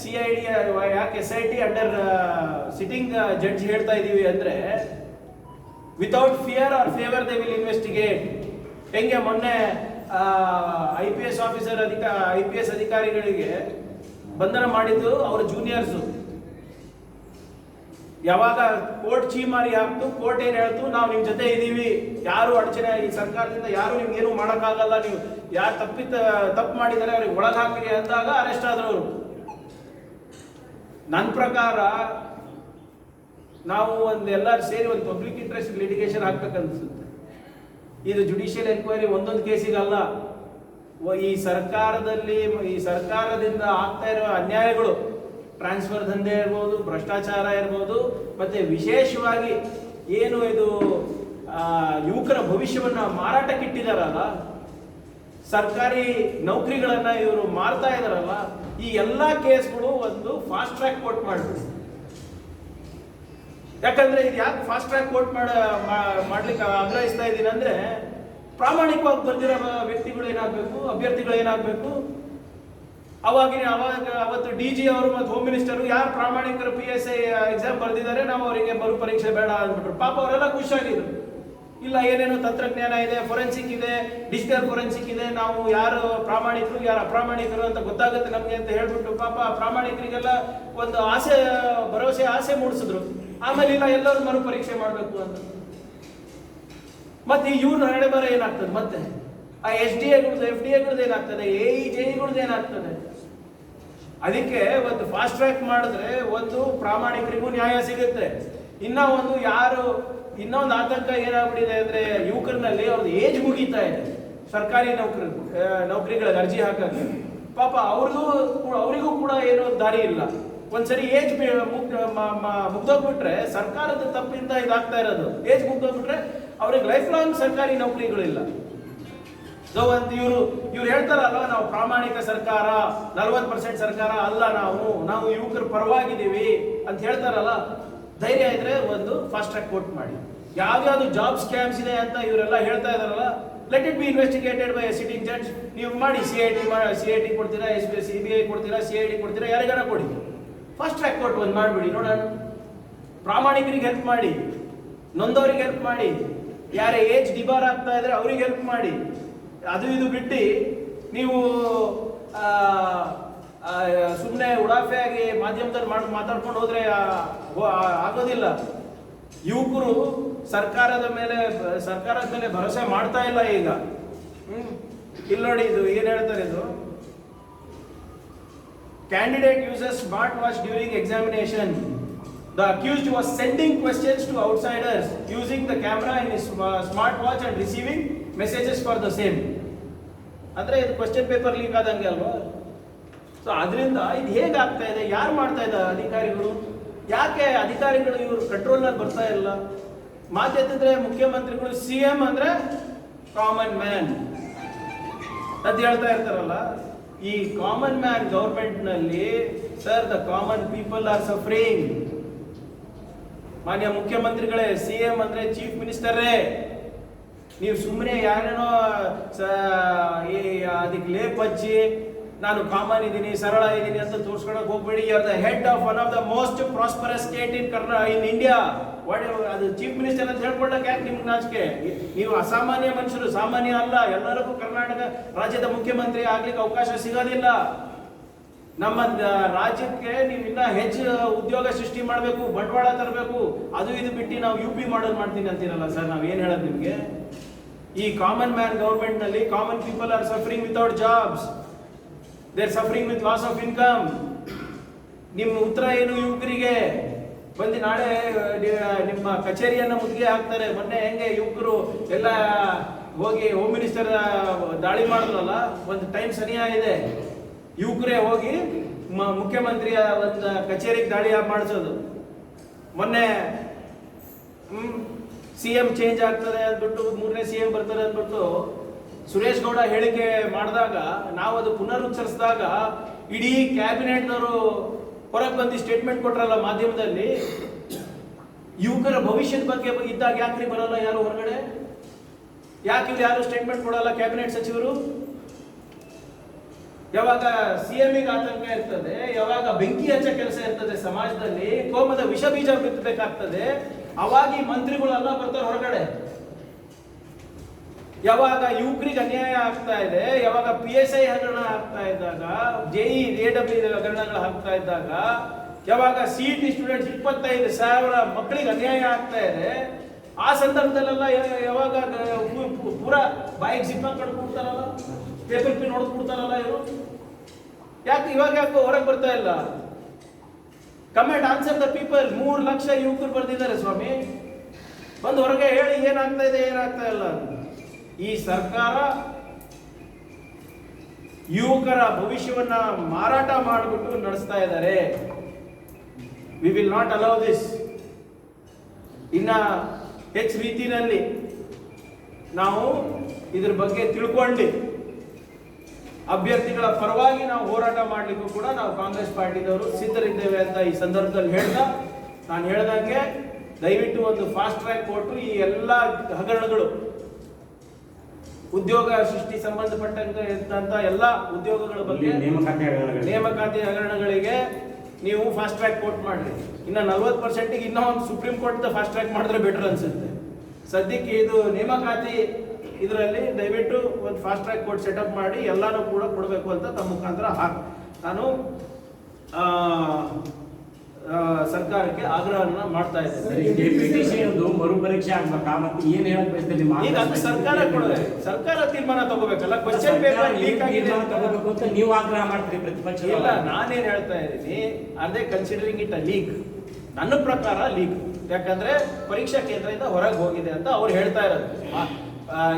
CID ಯಾಕೆ SIT ಅಂಡರ್ ಸಿಟ್ಟಿಂಗ್ ಜಡ್ಜ್ ಹೇಳ್ತಾ ಇದೀವಿ ಅಂದ್ರೆ, without fear or favour they will investigate. ಹೆಂಗೆ ಮೊನ್ನೆ IPS ಅಧಿಕಾರಿಗಳಿಗೆ ಬಂಧನ ಮಾಡಿದ್ದು ಅವರ ಜೂನಿಯರ್ಸು. ಯಾವಾಗ ಕೋರ್ಟ್ ಚೀಮಾರಿ ಹಾಕ್ತು, ಕೋರ್ಟ್ ಏನ್ ಹೇಳ್ತು, ನಾವು ನಿಮ್ ಜೊತೆ ಇದೀವಿ, ಯಾರು ಅಡಚಣೆ, ಈ ಸರ್ಕಾರದಿಂದ ಯಾರು ನಿಮ್ಗೆ ಏನು ಮಾಡೋಕ್ಕಾಗಲ್ಲ, ನೀವು ಯಾರು ತಪ್ಪು ಮಾಡಿದ್ದಾರೆ ಅವ್ರಿಗೆ ಒಳಗೆ ಹಾಕಿರಿ ಅಂದಾಗ ಅರೆಸ್ಟ್ ಆದ್ರು ಅವರು. ನನ್ನ ಪ್ರಕಾರ ನಾವು ಎಲ್ಲರೂ ಸೇರಿ ಒಂದು ಪಬ್ಲಿಕ್ ಇಂಟ್ರೆಸ್ಟ್ ಲಿಟಿಗೇಷನ್ ಹಾಕ್ಬೇಕನ್ಸುತ್ತೆ. ಇದು ಜುಡಿಷಿಯಲ್ ಎನ್ಕ್ವೈರಿ ಒಂದೊಂದು ಕೇಸಿಗಲ್ಲ. ಈ ಸರ್ಕಾರದಿಂದ ಆಗ್ತಾ ಇರುವ ಅನ್ಯಾಯಗಳು, ಟ್ರಾನ್ಸ್ಫರ್ ದಂಧೆ ಇರ್ಬೋದು, ಭ್ರಷ್ಟಾಚಾರ ಇರ್ಬೋದು, ಮತ್ತೆ ವಿಶೇಷವಾಗಿ ಏನು ಇದು ಯುವಕರ ಭವಿಷ್ಯವನ್ನ ಮಾರಾಟಕ್ಕಿಟ್ಟಿದಾರಲ್ಲ, ಸರ್ಕಾರಿ ನೌಕರಿಗಳನ್ನ ಇವರು ಮಾರ್ತಾ ಇದಾರಲ್ಲ, ಈ ಎಲ್ಲಾ ಕೇಸ್ಗಳು ಒಂದು ಫಾಸ್ಟ್ ಟ್ರ್ಯಾಕ್ ಕೋರ್ಟ್ ಮಾಡಬೇಕು. ಯಾಕಂದ್ರೆ ಇದು ಯಾಕೆ ಫಾಸ್ಟ್ ಟ್ರ್ಯಾಕ್ ಕೋರ್ಟ್ ಮಾಡ್ಲಿಕ್ಕೆ ಆಗ್ರಹಿಸ್ತಾ ಇದ್ದೀನಿ ಅಂದ್ರೆ, ಪ್ರಾಮಾಣಿಕವಾಗಿ ಬಂದಿರೋ ವ್ಯಕ್ತಿಗಳು ಏನಾಗಬೇಕು, ಅಭ್ಯರ್ಥಿಗಳು ಏನಾಗಬೇಕು. ಅವತ್ತು DG ಅವರು ಮತ್ತು ಹೋಮ್ ಮಿನಿಸ್ಟರ್ ಯಾರು ಪ್ರಾಮಾಣಿಕರು PSI ಎಕ್ಸಾಮ್ ಬರೆದಿದ್ದಾರೆ, ನಾವು ಅವರಿಗೆ ಮರು ಪರೀಕ್ಷೆ ಬೇಡ ಅಂದ್ಬಿಟ್ರು. ಪಾಪ ಅವರೆಲ್ಲ ಖುಷಿಯಾಗಿದ್ರು. ಇಲ್ಲ, ಏನೇನೋ ತಂತ್ರಜ್ಞಾನ ಇದೆ, ಫೊರೆನ್ಸಿಕ್ ಇದೆ, ಡಿಜಿಟಲ್ ಫೊರೆನ್ಸಿಕ್ ಇದೆ, ನಾವು ಯಾರು ಪ್ರಾಮಾಣಿಕರು ಯಾರು ಅಪ್ರಾಮಾಣಿಕರು ಅಂತ ಗೊತ್ತಾಗುತ್ತೆ ನಮ್ಗೆ ಅಂತ ಹೇಳ್ಬಿಟ್ಟು ಪಾಪ ಪ್ರಾಮಾಣಿಕರಿಗೆಲ್ಲ ಒಂದು ಭರವಸೆ ಮೂಡಿಸಿದ್ರು. ಆಮೇಲೆ ಇಲ್ಲ, ಎಲ್ಲರೂ ಮರು ಪರೀಕ್ಷೆ ಮಾಡಬೇಕು ಅಂತ. ಮತ್ತೆ ಇವ್ರ ಹಣೆ ಬರ ಏನಾಗ್ತದೆ, ಮತ್ತೆ ಆ FDA ಏನಾಗ್ತದೆ, AEJಗಳದ್ದು ಏನಾಗ್ತದೆ. ಅದಕ್ಕೆ ಒಂದು ಫಾಸ್ಟ್ ಟ್ರ್ಯಾಕ್ ಮಾಡಿದ್ರೆ ಒಂದು ಪ್ರಾಮಾಣಿಕರಿಗೂ ನ್ಯಾಯ ಸಿಗುತ್ತೆ. ಇನ್ನೊಂದು ಆತಂಕ ಏನಾಗ್ಬಿಟ್ಟಿದೆ ಅಂದ್ರೆ, ಯುವಕರಲ್ಲಿ ಅವ್ರದ್ದು ಏಜ್ ಮುಗೀತಾ ಇದೆ. ಸರ್ಕಾರಿ ನೌಕರಿಗಳಿಗೆ ಅರ್ಜಿ ಹಾಕಕ್ಕೆ ಪಾಪ ಅವರಿಗೂ ಕೂಡ ಏನೋ ದಾರಿ ಇಲ್ಲ. ಒಂದ್ಸರಿ ಏಜ್ ಮುಗ್ದೋಗ್ಬಿಟ್ರೆ, ಸರ್ಕಾರದ ತಪ್ಪಿಂದ ಇದಾಗ್ತಾ ಇರೋದು. ಏಜ್ ಮುಗ್ದೋಗ್ಬಿಟ್ರೆ ಅವ್ರಿಗೆ ಲೈಫ್ ಲಾಂಗ್ ಸರ್ಕಾರಿ ನೌಕರಿಗಳಿಲ್ಲ. ಇವ್ರು ಹೇಳ್ತಾರಲ್ಲ, ನಾವು ಪ್ರಾಮಾಣಿಕ ಸರ್ಕಾರ, 40% ಸರ್ಕಾರ ಅಲ್ಲ, ನಾವು ಯುವಕರ ಪರವಾಗಿದ್ದೀವಿ ಅಂತ ಹೇಳ್ತಾರಲ್ಲ. ಧೈರ್ಯ ಇದ್ರೆ ಒಂದು ಫಾಸ್ಟ್ ಟ್ರ್ಯಾಕ್ ಕೋರ್ಟ್ ಮಾಡಿ. ಯಾವ್ಯಾವ್ದು ಜಾಬ್ ಸ್ಕ್ಯಾಮ್ಸ್ ಇದೆ ಅಂತ ಇವರೆಲ್ಲ ಹೇಳ್ತಾ ಇದಾರಲ್ಲ, let it be investigated by sitting judge. ನೀವು ಮಾಡಿ, CIT ಕೊಡ್ತೀರಾ, CBI ಕೊಡ್ತೀರಾ, CID ಕೊಡ್ತೀರಾ, ಯಾರಿಗಾರ ಕೊಡಿ. ಫಾಸ್ಟ್ ಟ್ರ್ಯಾಕ್ ಕೋರ್ಟ್ ಒಂದು ಮಾಡಿಬಿಡಿ, ನೋಡೋಣ. ಪ್ರಾಮಾಣಿಕರಿಗೆ ಹೆಲ್ಪ್ ಮಾಡಿ, ನೊಂದವರಿಗೆ ಹೆಲ್ಪ್ ಮಾಡಿ, ಯಾರೇ ಏಜ್ ಡಿಬಾರ್ ಆಗ್ತಾ ಇದ್ರೆ ಅವ್ರಿಗೆ ಹೆಲ್ಪ್ ಮಾಡಿ. ಅದು ಇದು ಬಿಟ್ಟು ನೀವು ಸುಮ್ಮನೆ ಉಡಾಫೆಯಾಗಿ ಮಾಧ್ಯಮದಲ್ಲಿ ಮಾತಾಡ್ಕೊಂಡು ಹೋದ್ರೆ ಆಗೋದಿಲ್ಲ. ಯುವಕರು ಸರ್ಕಾರದ ಮೇಲೆ ಭರವಸೆ ಮಾಡ್ತಾ ಇಲ್ಲ ಈಗ. ಇಲ್ಲಿ ನೋಡಿ, ಇದು ಏನ್ ಹೇಳ್ತಾರೆ, ಇದು candidate uses smart watch during examination. The accused was sending questions to outsiders using the camera in his smart watch and receiving messages for the same. ಅಂದ್ರೆ ಇದು ಕ್ವೆಶ್ಚನ್ ಪೇಪರ್ ಲೀಕ್ ಆದಂಗೆ ಅಲ್ವಾ. ಸೊ ಅದರಿಂದ ಇದು ಹೇಗಾಗ್ತಾ ಇದೆ, ಯಾರು ಮಾಡ್ತಾ ಇದ್ದಾರೆ ಅಧಿಕಾರಿಗಳು, ಯಾಕೆ ಅಧಿಕಾರಿಗಳು ಇವರು ಕಂಟ್ರೋಲ್ನಲ್ಲಿ ಬರ್ತಾ ಇಲ್ಲ. ಮಾತೆತ್ತಿದ್ರೆ ಮುಖ್ಯಮಂತ್ರಿಗಳು, CM ಅಂದ್ರೆ ಕಾಮನ್ ಮ್ಯಾನ್ ಅಂತ ಹೇಳ್ತಾ ಇರ್ತಾರಲ್ಲ. ಈ ಕಾಮನ್ ಮ್ಯಾನ್ ಗವರ್ಮೆಂಟ್ ನಲ್ಲಿ, sir, the common people are suffering. ಮಾನ್ಯ ಮುಖ್ಯಮಂತ್ರಿಗಳೇ, CM ಅಂದ್ರೆ ಚೀಫ್ ಮಿನಿಸ್ಟರೇ. ನೀವು ಸುಮ್ಮನೆ ಯಾರೇನೋ ಅದಕ್ಕೆ ಲೇಪ್ ಹಚ್ಚಿ ನಾನು ಕಾಮನ್ ಇದ್ದೀನಿ, ಸರಳ ಇದ್ದೀನಿ ಅಂತ ತೋರಿಸ್ಕೊಳಕ್ ಹೋಗ್ಬೇಡಿ. You are the head of one of the most prosperous state in India. ಅದು ಚೀಫ್ ಮಿನಿಸ್ಟರ್ ಅಂತ ಹೇಳ್ಕೊಳ್ಳಕ್ಕೆ ಯಾಕೆ ನಿಮ್ಗೆ ನಾಚಿಕೆ? ನೀವು ಅಸಾಮಾನ್ಯ ಮನುಷ್ಯರು, ಸಾಮಾನ್ಯ ಅಲ್ಲ. ಎಲ್ಲರಿಗೂ ಕರ್ನಾಟಕ ರಾಜ್ಯದ ಮುಖ್ಯಮಂತ್ರಿ ಆಗ್ಲಿಕ್ಕೆ ಅವಕಾಶ ಸಿಗೋದಿಲ್ಲ. ನಮ್ಮ ರಾಜ್ಯಕ್ಕೆ ನೀವು ಇನ್ನ ಹೆಚ್ಚು ಉದ್ಯೋಗ ಸೃಷ್ಟಿ ಮಾಡಬೇಕು, ಬಂಡವಾಳ ತರಬೇಕು. ಅದು ಇದು ಬಿಟ್ಟು ನಾವು UP ಮಾಡಲ್ ಮಾಡ್ತೀನಿ ಅಂತೀರಲ್ಲ ಸರ್, ನಾವ್ ಏನ್ ಹೇಳೋದು ನಿಮ್ಗೆ? ಈ ಕಾಮನ್ ಮ್ಯಾನ್ ಗವರ್ಮೆಂಟ್ ನಲ್ಲಿ common people are suffering without jobs, they are suffering with loss of income. ನಿಮ್ಮ ಉತ್ತರ ಏನು ಯುವಕರಿಗೆ? ಬಂದು ನಾಳೆ ನಿಮ್ಮ ಕಚೇರಿಯನ್ನ ಮುತ್ತಿಗೆ ಹಾಕ್ತಾರೆ. ಮೊನ್ನೆ ಹೆಂಗೆ ಯುವಕರು ಎಲ್ಲ ಹೋಗಿ ಹೋಮ್ ಮಿನಿಸ್ಟರ್ ದಾಳಿ ಮಾಡಿದ್ರಲ್ಲ, ಒಂದು ಟೈಮ್ ಸರಿಯಾಗಿದೆ. ಯುವಕರೇ ಹೋಗಿ ಮುಖ್ಯಮಂತ್ರಿಯ ಒಂದು ಕಚೇರಿಗೆ ದಾಳಿ ಮಾಡಿಸೋದು. ಮೊನ್ನೆ CM ಚೇಂಜ್ ಆಗ್ತದೆ ಅಂದ್ಬಿಟ್ಟು, 3ನೇ CM ಬರ್ತಾರೆ ಅಂದ್ಬಿಟ್ಟು ಸುರೇಶ್ ಗೌಡ ಹೇಳಿಕೆ ಮಾಡಿದಾಗ, ನಾವು ಅದು ಪುನರುಚ್ಚರಿಸಿದಾಗ ಇಡೀ ಕ್ಯಾಬಿನೆಟ್ನವರು ಹೊರಗೆ ಬಂದು ಸ್ಟೇಟ್ಮೆಂಟ್ ಕೊಟ್ರಲ್ಲ ಮಾಧ್ಯಮದಲ್ಲಿ. ಯುವಕರ ಭವಿಷ್ಯದ ಬಗ್ಗೆ ಇದ್ದಾಗ ಯಾಕ್ರಿ ಬರಲ್ಲ ಯಾರು ಹೊರಗಡೆ? ಯಾಕೆ ಇವ್ರು ಯಾರು ಸ್ಟೇಟ್ಮೆಂಟ್ ಕೊಡಲ್ಲ ಕ್ಯಾಬಿನೆಟ್ ಸಚಿವರು? ಯಾವಾಗ ಸಿಎಂಗೆ ಆತಂಕ ಇರ್ತದೆ, ಯಾವಾಗ ಬೆಂಕಿ ಹಚ್ಚ ಕೆಲಸ ಇರ್ತದೆ, ಸಮಾಜದಲ್ಲಿ ಕೋಮದ ವಿಷ ಬೀಜ ಬಿತ್ತಬೇಕಾಗ್ತದೆ, ಅವಾಗ ಈ ಮಂತ್ರಿಗಳೆಲ್ಲ ಬರ್ತಾರೆ ಹೊರಗಡೆ. ಯಾವಾಗ ಯುವಕರಿಗೆ ಅನ್ಯಾಯ ಆಗ್ತಾ ಇದೆ, ಯಾವಾಗ PSI ಹಗರಣ ಆಗ್ತಾ ಇದ್ದಾಗ, JEE AW ಹಗರಣಗಳು ಆಗ್ತಾ ಇದ್ದಾಗ, ಯಾವಾಗ CET ಸ್ಟೂಡೆಂಟ್ಸ್ 25,000 ಮಕ್ಕಳಿಗೆ ಅನ್ಯಾಯ ಆಗ್ತಾ ಇದೆ, ಆ ಸಂದರ್ಭದಲ್ಲೆಲ್ಲ ಯಾವಾಗ ಪೂರಾ ಬಾಯಿಗೆ ಜಿಪ್ಪ ಕಡ್ಕೊಡ್ತಾರಲ್ಲ, ಪೇಪರ್ ಪಿನ್ ಹೊಡೆದ್ಬಿಡ್ತಾರಲ್ಲ ಇವರು. ಯಾಕೆ ಇವಾಗ ಯಾಕೆ ಹೊರಗೆ ಬರ್ತಾ ಇಲ್ಲ? Comment answer the people. 3 lakh ಯುವಕರು ಬರ್ದಿದ್ದಾರೆ ಸ್ವಾಮಿ, ಬಂದು ಹೊರಗೆ ಹೇಳಿ ಏನಾಗ್ತಾ ಇದೆ ಏನಾಗ್ತಾ ಇಲ್ಲ. ಈ ಸರ್ಕಾರ ಯುವಕರ ಭವಿಷ್ಯವನ್ನ ಮಾರಾಟ ಮಾಡಿಬಿಟ್ಟು ನಡೆಸ್ತಾ ಇದ್ದಾರೆ. We will not allow this. ಇನ್ನ ಹೆಚ್ಚು ರೀತಿಯಲ್ಲಿ ನಾವು ಇದ್ರ ಬಗ್ಗೆ ತಿಳ್ಕೊಂಡು ಅಭ್ಯರ್ಥಿಗಳ ಪರವಾಗಿ ನಾವು ಹೋರಾಟ ಮಾಡಲಿಕ್ಕೂ ಕೂಡ ನಾವು ಕಾಂಗ್ರೆಸ್ ಪಾರ್ಟಿದವರು ಸಿದ್ಧರಿದ್ದೇವೆ ಅಂತ ಈ ಸಂದರ್ಭದಲ್ಲಿ ಹೇಳ್ತಾ, ನಾನು ಹೇಳ್ದಂಗೆ ದಯವಿಟ್ಟು ಒಂದು ಫಾಸ್ಟ್ ಟ್ರ್ಯಾಕ್ ಕೊಟ್ಟು ಈ ಎಲ್ಲ ಹಗರಣಗಳು, ಉದ್ಯೋಗ ಸೃಷ್ಟಿ ಸಂಬಂಧಪಟ್ಟಂತ ಎಲ್ಲ ಉದ್ಯೋಗಗಳ ಬಗ್ಗೆ, ನೇಮಕಾತಿ ಹಗರಣಗಳಿಗೆ ನೀವು ಫಾಸ್ಟ್ ಟ್ರ್ಯಾಕ್ ಕೋರ್ಟ್ ಮಾಡ್ರಿ. ಇನ್ನು 40%ಗೆ ಇನ್ನೂ ಒಂದು ಸುಪ್ರೀಂ ಕೋರ್ಟ್ ಫಾಸ್ಟ್ ಟ್ರ್ಯಾಕ್ ಮಾಡಿದ್ರೆ ಬೆಟರ್ ಅನ್ಸುತ್ತೆ. ಸದ್ಯಕ್ಕೆ ಇದು ನೇಮಕಾತಿ ಇದರಲ್ಲಿ ದಯವಿಟ್ಟು ಒಂದು ಫಾಸ್ಟ್ ಟ್ರ್ಯಾಕ್ ಕೋರ್ಟ್ ಸೆಟಪ್ ಮಾಡಿ ಎಲ್ಲಾನು ಕೂಡ ಕೊಡಬೇಕು ಅಂತ ತಮ್ಮ ಮುಖಾಂತರ ನಾನು ಸರ್ಕಾರಕ್ಕೆ ಆಗ್ರಹವನ್ನ ಮಾಡ್ತಾ ಇದ್ದೇನೆ. ಮರುಪರೀಕ್ಷೆ ಆಗ್ಬೇಕಾ ಮತ್ತೆ ಏನ್ ಹೇಳಕ್ ಬಯಸ್ತೀರಿ? ಈಗ ಅದು ಸರ್ಕಾರ ತೀರ್ಮಾನ ತಗೋಬೇಕಲ್ಲ. ಕ್ವೆಶ್ಚನ್ ಪೇಪರ್ ಲೀಕ್ ಆಗಿದೆ ತಗೋಬೇಕು ಅಂತ ನೀವು ಆಗ್ರಹ ಮಾಡ್ತೀರಿ ಪ್ರತಿಪಕ್ಷ? ಇಲ್ಲ, ನಾನೇನ್ ಹೇಳ್ತಾ ಇದ್ದೀನಿ, ಅದೇ ಕನ್ಸಿಡರಿಂಗ್ ಇಟ್ ಅ ಲೀಕ್. ನನ್ನ ಪ್ರಕಾರ ಲೀಕ್, ಯಾಕಂದ್ರೆ ಪರೀಕ್ಷಾ ಕೇಂದ್ರದಿಂದ ಹೊರಗೆ ಹೋಗಿದೆ ಅಂತ ಅವ್ರು ಹೇಳ್ತಾ ಇರೋದು.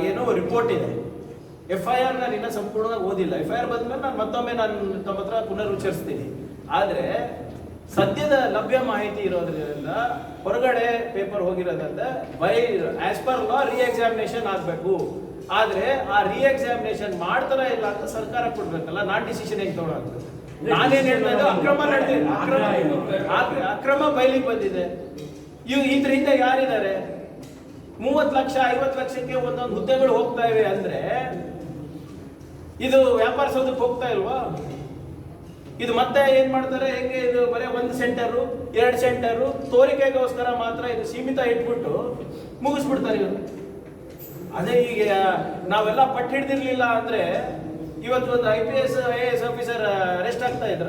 ಏನೋ ರಿಪೋರ್ಟ್ ಇದೆ. FIR ನಾನು ಇನ್ನೂ ಸಂಪೂರ್ಣವಾಗಿ ಓದಿಲ್ಲ. FIR ಬಂದ್ಮೇಲೆ ನಾನು ಮತ್ತೊಮ್ಮೆ ತಮ್ಮ ಹತ್ರ ಪುನರುಚ್ಚರಿಸ್ತೀನಿ. ಆದ್ರೆ ಸದ್ಯದ ಲಭ್ಯ ಮಾಹಿತಿ ಇರೋದ್ರಿಂದ ಹೊರಗಡೆ ಪೇಪರ್ ಹೋಗಿರೋದ್ರಿಂದ ಆಸ್ ಪರ್ ಲಾ ಎಕ್ಸಾಮಿನೇಷನ್ ಆಗ್ಬೇಕು. ಆದ್ರೆ ಆ ಎಕ್ಸಾಮಿನೇಷನ್ ಮಾಡ್ತಾರ ಇಲ್ಲ ಅಂತ ಸರ್ಕಾರ ಕೊಡ್ಬೇಕಲ್ಲ. ನಾನ್ ಡಿಸಿಷನ್ ಹೆಂಗ್ ತಗೊಳಾಗ್ತದೆ? ನಾನೇನ್ ಹೇಳ್ತಾ ಇದ್ದೆ, ಅಕ್ರಮ ಬಯಲಿಗೆ ಬಂದಿದೆ. ಇದ್ರ ಹಿಂದೆ ಯಾರಿದ್ದಾರೆ? 30 ಲಕ್ಷ 50 ಲಕ್ಷಕ್ಕೆ ಒಂದೊಂದು ಹುದ್ದೆಗಳು ಹೋಗ್ತಾ ಇವೆ ಅಂದ್ರೆ ಇದು ವ್ಯಾಪಾರ ಸೌಧಕ್ಕೆ ಹೋಗ್ತಾ ಇಲ್ವಾ? ಇದು ಮತ್ತೆ ಏನ್ ಮಾಡ್ತಾರೆ, ಹೆಂಗೆ ಇದು ಬರೀ 1 ಸೆಂಟರು 2 ಸೆಂಟರು ತೋರಿಕೆಗೋಸ್ಕರ ಮಾತ್ರ ಇದು ಸೀಮಿತ ಇಟ್ಬಿಟ್ಟು ಮುಗಿಸ್ಬಿಡ್ತಾರೆ ಇವರು. ಅದೇ ಈಗ ನಾವೆಲ್ಲ ಪಟ್ಟು ಹಿಡ್ದಿರ್ಲಿಲ್ಲ ಅಂದ್ರೆ ಇವತ್ತು ಒಂದು IPS IAS ಆಫೀಸರ್ ಅರೆಸ್ಟ್ ಆಗ್ತಾ ಇದ್ರ?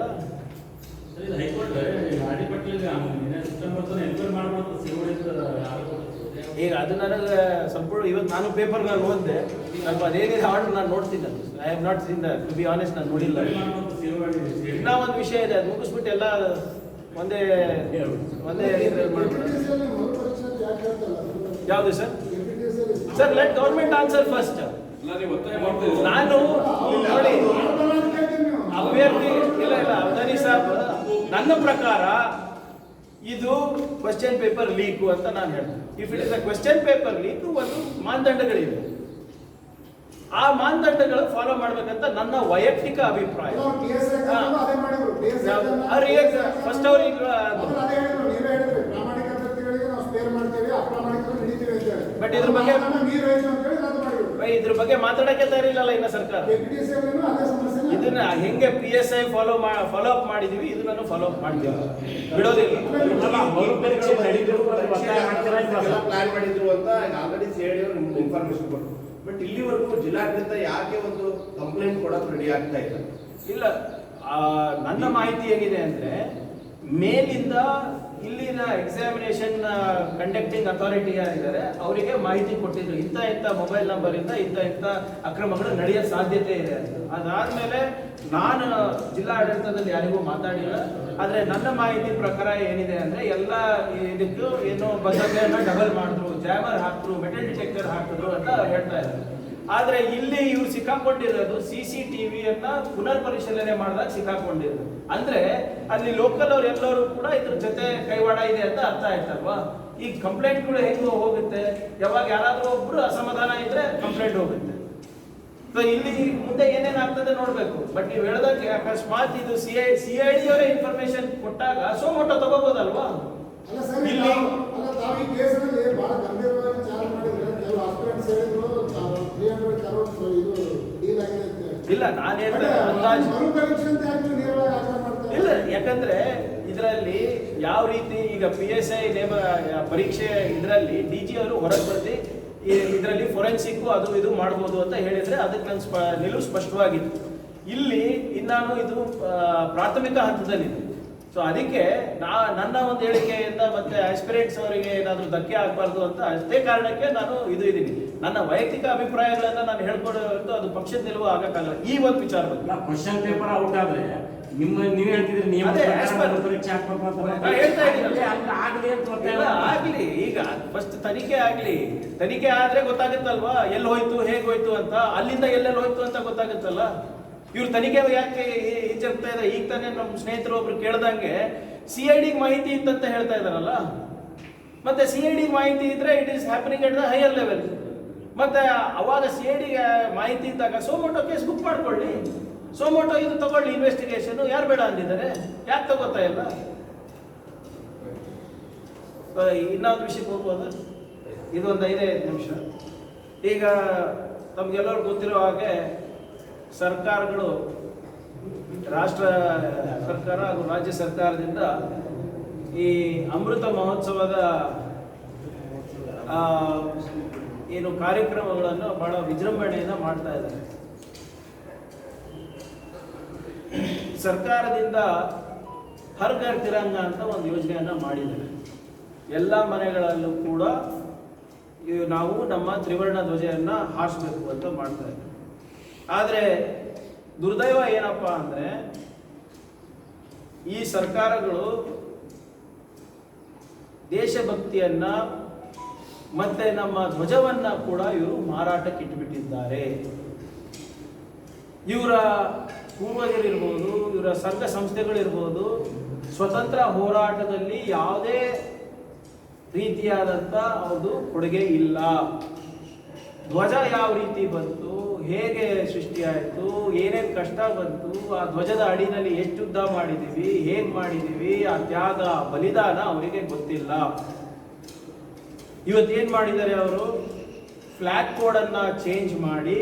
ಈಗ ಅದು ನನಗೆ ಸಂಪೂರ್ಣ ಇವತ್ತು ನಾನು ಪೇಪರ್ನಲ್ಲಿ ಓದಿದೆ. ಸ್ವಲ್ಪ ಅದೇನಿದೆ ಆರ್ಡರ್ ನಾನು ನೋಡ್ತೀನಿ. ಅದು I have not seen that, to be honest ನಾನು ನೋಡಿಲ್ಲ. ಇನ್ನೂ ಒಂದು ವಿಷಯ ಇದೆ, ಅದು ಮುಗಿಸ್ಬಿಟ್ಟು ಎಲ್ಲ ಒಂದೇ ಯಾವುದು sir? Sir, let government answer first. ನಾನು ನೋಡಿ ಅಭ್ಯರ್ಥಿ ಇಲ್ಲ ಅಬ್ದಾನಿ ಸಾಬ್, ನನ್ನ ಪ್ರಕಾರ ಇದು ಕ್ವೆಶ್ಚನ್ ಪೇಪರ್ ಲೀಕ್ ಅಂತ ನಾನು ಹೇಳ್ತೀನಿ. If it is a question paper leak, ಒಂದು ಮಾನದಂಡಗಳಿವೆ. ಆ ಮಾನದಂಡಗಳು ಫಾಲೋ ಮಾಡ್ಬೇಕಂತ ನನ್ನ ವೈಯಕ್ತಿಕ ಅಭಿಪ್ರಾಯ. ಫಸ್ಟ್ ಅವ್ರಿಗೆ ಬಟ್ ಇದ್ರ ಬಗ್ಗೆ ಮಾತಾಡಕ್ಕೆ ತಯಾರಿಲ್ಲ ಇನ್ನ ಸರ್ಕಾರ. ಇದನ್ನ ಹೆಂಗೆ PSI ಫಾಲೋ ಅಪ್ ಮಾಡಿದೀವಿ, ಇದನ್ನ ಫಾಲೋ ಅಪ್ ಮಾಡ್ತೀವಿ, ಬಿಡೋದಿಲ್ಲ. ಪ್ಲಾನ್ ಮಾಡಿದ್ರು ಅಂತ ಆಲ್ರೆಡಿ CID ಅವರು ನಿಮ್ಗೆ ಇನ್ಫಾರ್ಮೇಶನ್ ಕೊಟ್ಟರು. ಬಟ್ ಇಲ್ಲಿವರೆಗೂ ಜಿಲ್ಲಾಡಳಿತ ಯಾಕೆ ಒಂದು ಕಂಪ್ಲೇಂಟ್ ಕೊಡೋಕೆ ರೆಡಿ ಆಗ್ತಾ ಇಲ್ಲ? ಇಲ್ಲ, ನನ್ನ ಮಾಹಿತಿ ಏನಿದೆ ಅಂದ್ರೆ ಮೇಲಿಂದ ಇಲ್ಲಿನ ಎಕ್ಸಾಮಿನೇಷನ್ ಕಂಡಕ್ಟಿಂಗ್ ಅಥಾರಿಟಿ ಯಾರಿದ್ದಾರೆ ಅವರಿಗೆ ಮಾಹಿತಿ ಕೊಟ್ಟಿದ್ರು, ಇಂಥ ಮೊಬೈಲ್ ನಂಬರ್ ಇಂದ ಇಂಥ ಅಕ್ರಮಗಳು ನಡೆಯೋ ಸಾಧ್ಯತೆ ಇದೆ ಅಂತ. ಅದಾದ್ಮೇಲೆ ನಾನು ಜಿಲ್ಲಾಡಳಿತದಲ್ಲಿ ಯಾರಿಗೂ ಮಾತಾಡಿಲ್ಲ. ಆದ್ರೆ ನನ್ನ ಮಾಹಿತಿ ಪ್ರಕಾರ ಏನಿದೆ ಅಂದ್ರೆ ಎಲ್ಲ ಇದಕ್ಕೂ ಏನೋ ಭದ್ರತೆಯನ್ನ ಡಬಲ್ ಮಾಡಿದ್ರು, ಜಾಮರ್ ಹಾಕಿದ್ರು, ಮೆಟಲ್ ಡಿಟೆಕ್ಟರ್ ಹಾಕಿದ್ರು ಅಂತ ಹೇಳ್ತಾ ಇದ್ದಾರೆ. ಆದ್ರೆ ಇಲ್ಲಿ ಇವ್ರು ಸಿಕ್ಕಾಕೊಂಡಿರೋದು CCTVಯನ್ನ ಪುನರ್ ಪರಿಶೀಲನೆ ಮಾಡಿದಾಗ ಸಿಕ್ಕಾಕೊಂಡಿರೋದು. ಅಂದ್ರೆ ಅಲ್ಲಿ ಲೋಕಲ್ ಅವ್ರು ಎಲ್ಲರೂ ಕೂಡ ಇದ್ರ ಜೊತೆ ಕೈವಾಡ ಇದೆ ಅಂತ ಅರ್ಥ ಆಯ್ತಲ್ವಾ? ಈ ಕಂಪ್ಲೇಂಟ್ಗಳು ಹೆಂಗ್ ಹೋಗುತ್ತೆ? ಯಾವಾಗ ಯಾರಾದ್ರೂ ಒಬ್ರು ಅಸಮಾಧಾನ ಇದ್ರೆ ಕಂಪ್ಲೇಂಟ್ ಹೋಗುತ್ತೆ. ಸೊ ಇಲ್ಲಿ ಮುಂದೆ ಏನೇನಾಗ್ತದೆ ನೋಡ್ಬೇಕು. ಬಟ್ ನೀವು ಹೇಳ್ದಂಗೆ ಅಕಸ್ಮಾತ್ ಇದು CID ಅವರೇ ಇನ್ಫಾರ್ಮೇಶನ್ ಕೊಟ್ಟಾಗ ಸೋಮೋಟೋ ತಗೋಬಹುದಲ್ವಾ? ಇಲ್ಲಿ 300 crore ಇದು ಡೀಲ್ ಆಗಿದೆ ಅಂತ ಹೇಳಿ. ಇಲ್ಲ ನಾನೇನು ಅಂದಾಜು ಮರುಪರೀಕ್ಷೆ ಅಂತ ಯಾಕೆ ನೇರವಾಗಿ ಆಗ್ರಹ ಮಾಡ್ತಾರೆ? ಇಲ್ಲ, ಯಾಕಂದ್ರೆ ಇದರಲ್ಲಿ ಯಾವ ರೀತಿ ಈಗ PSI ನೇಮ ಪರೀಕ್ಷೆ ಇದರಲ್ಲಿ DG ಅವರು ಹೊರಗೆ ಬಂದು ಇದರಲ್ಲಿ ಫೊರೆನ್ಸಿಕ್ ಅದು ಇದು ಮಾಡ್ಬೋದು ಅಂತ ಹೇಳಿದ್ರೆ ಅದಕ್ಕೆ ನನ್ನ ನಿಲುವು ಸ್ಪಷ್ಟವಾಗಿತ್ತು. ಇಲ್ಲಿ ಇನ್ನಾನು ಇದು ಪ್ರಾಥಮಿಕ ಹಂತದಲ್ಲಿದೆ. ಸೊ ಅದಕ್ಕೆ ನನ್ನ ಒಂದು ಹೇಳಿಕೆಯಿಂದ ಮತ್ತೆ ಆಸ್ಪಿರೆಂಟ್ಸ್ ಅವರಿಗೆ ಏನಾದರೂ ಧಕ್ಕೆ ಆಗಬಾರ್ದು ಅಂತ ಅಷ್ಟೇ ಕಾರಣಕ್ಕೆ ನಾನು ಇದ್ದೀನಿ. ನನ್ನ ವೈಯಕ್ತಿಕ ಅಭಿಪ್ರಾಯಗಳನ್ನ ನಾನು ಹೇಳ್ಕೊಡೋದು ಅದು ಪಕ್ಷದ ನಿಲುವು ಆಗಕ್ಕಾಗಲ್ಲ ಈ ಒಂದು ವಿಚಾರ ಬಗ್ಗೆ. ಕ್ವಶನ್ ಪೇಪರ್ ಔಟ್ ಆದ್ರೆ ನೀವ್ ಹೇಳ್ತಿದ್ರಿ ನಿಯಮ ಅದೇ, ಪರೀಕ್ಷೆ ಹಾಕ್ಬೇಕು ಅಂತ ನಾನು ಹೇಳ್ತಾ ಇದ್ದೀನಿ. ಆಗ್ಲಿ ಅಂತ ಎಲ್ಲ ಆಗ್ಲಿ, ಈಗ ಫಸ್ಟ್ ತನಿಖೆ ಆಗ್ಲಿ. ತನಿಖೆ ಆದ್ರೆ ಗೊತ್ತಾಗುತ್ತಲ್ವಾ ಎಲ್ಲಿ ಹೋಯ್ತು ಹೇಗೆ ಹೋಯ್ತು ಅಂತ, ಅಲ್ಲಿಂದ ಎಲ್ಲೆಲ್ಲಿ ಹೋಯ್ತು ಅಂತ ಗೊತ್ತಾಗುತ್ತಲ್ಲ. ಇವ್ರು ತನಿಖೆ ಯಾಕೆ ಹಿಂಜರ್ತಾ ಇದೆ? ಈಗ ತಾನೇ ನಮ್ಮ ಸ್ನೇಹಿತರು ಒಬ್ರು ಕೇಳ್ದಂಗೆ CID ಮಾಹಿತಿ ಇತ್ತಂತ ಹೇಳ್ತಾ ಇದಾರಲ್ಲ. ಮತ್ತೆ CID ಮಾಹಿತಿ ಇದ್ರೆ it is happening at the higher level. ಮತ್ತೆ ಅವಾಗ CID ಮಾಹಿತಿ ಇದ್ದಾಗ ಸೋಮೋಟೋ ಕೇಸ್ ಬುಕ್ ಮಾಡ್ಕೊಳ್ಳಿ. ಸೋಮೋಟೋ ಇದು ತಗೊಳ್ಳಿ ಇನ್ವೆಸ್ಟಿಗೇಷನ್. ಯಾರು ಬೇಡ ಅಂದಿದ್ದಾರೆ? ಯಾಕೆ ತಗೋತಾ ಇಲ್ಲ? ಇನ್ನೊಂದು ವಿಷಯಕ್ಕೆ ಹೋಗ್ಬೋದು. ಇದೊಂದು 5 ನಿಮಿಷ. ಈಗ ತಮ್ಗೆಲ್ಲರೂ ಗೊತ್ತಿರೋ ಹಾಗೆ ಸರ್ಕಾರಗಳು, ರಾಷ್ಟ್ರ ಸರ್ಕಾರ ಹಾಗೂ ರಾಜ್ಯ ಸರ್ಕಾರದಿಂದ ಈ ಅಮೃತ ಮಹೋತ್ಸವದ ಏನು ಕಾರ್ಯಕ್ರಮಗಳನ್ನು ಬಹಳ ವಿಜೃಂಭಣೆಯಿಂದ ಮಾಡ್ತಾ ಇದ್ದಾರೆ. ಸರ್ಕಾರದಿಂದ ಹರ್ ಘರ್ ತಿರಂಗ ಅಂತ ಒಂದು ಯೋಜನೆಯನ್ನ ಮಾಡಿದ್ದಾರೆ. ಎಲ್ಲ ಮನೆಗಳಲ್ಲೂ ಕೂಡ ನಾವು ನಮ್ಮ ತ್ರಿವರ್ಣ ಧ್ವಜವನ್ನ ಹಾರಿಸಬೇಕು ಅಂತ ಮಾಡ್ತಾ ಇದ್ದಾರೆ. ಆದರೆ ದುರ್ದೈವ ಏನಪ್ಪ ಅಂದ್ರೆ ಈ ಸರ್ಕಾರಗಳು ದೇಶಭಕ್ತಿಯನ್ನ ಮತ್ತೆ ನಮ್ಮ ಧ್ವಜವನ್ನ ಕೂಡ ಇವರು ಮಾರಾಟಕ್ಕೆ ಇಟ್ಟುಬಿಟ್ಟಿದ್ದಾರೆ. ಇವರ ಪೂರ್ವಜರಿರ್ಬೋದು, ಇವರ ಸಂಘ ಸಂಸ್ಥೆಗಳಿರ್ಬೋದು, ಸ್ವತಂತ್ರ ಹೋರಾಟದಲ್ಲಿ ಯಾವುದೇ ರೀತಿಯಾದಂಥ ಅವ್ರದ್ದು ಕೊಡುಗೆ ಇಲ್ಲ. ಧ್ವಜ ಯಾವ ರೀತಿ ಬಂತು, ಹೇಗೆ ಸೃಷ್ಟಿಯಾಯಿತು, ಏನೇನು ಕಷ್ಟ ಬಂತು, ಆ ಧ್ವಜದ ಅಡಿನಲ್ಲಿ ಎಷ್ಟು ಯುದ್ಧ ಮಾಡಿದ್ದೀವಿ, ಹೇಗೆ ಮಾಡಿದ್ದೀವಿ, ಆ ತ್ಯಾಗ ಬಲಿದಾನ ಅವರಿಗೆ ಗೊತ್ತಿಲ್ಲ. ಇವತ್ತೇನು ಮಾಡಿದ್ದಾರೆ ಅವರು? ಫ್ಲ್ಯಾಗ್ ಕೋಡನ್ನು ಚೇಂಜ್ ಮಾಡಿ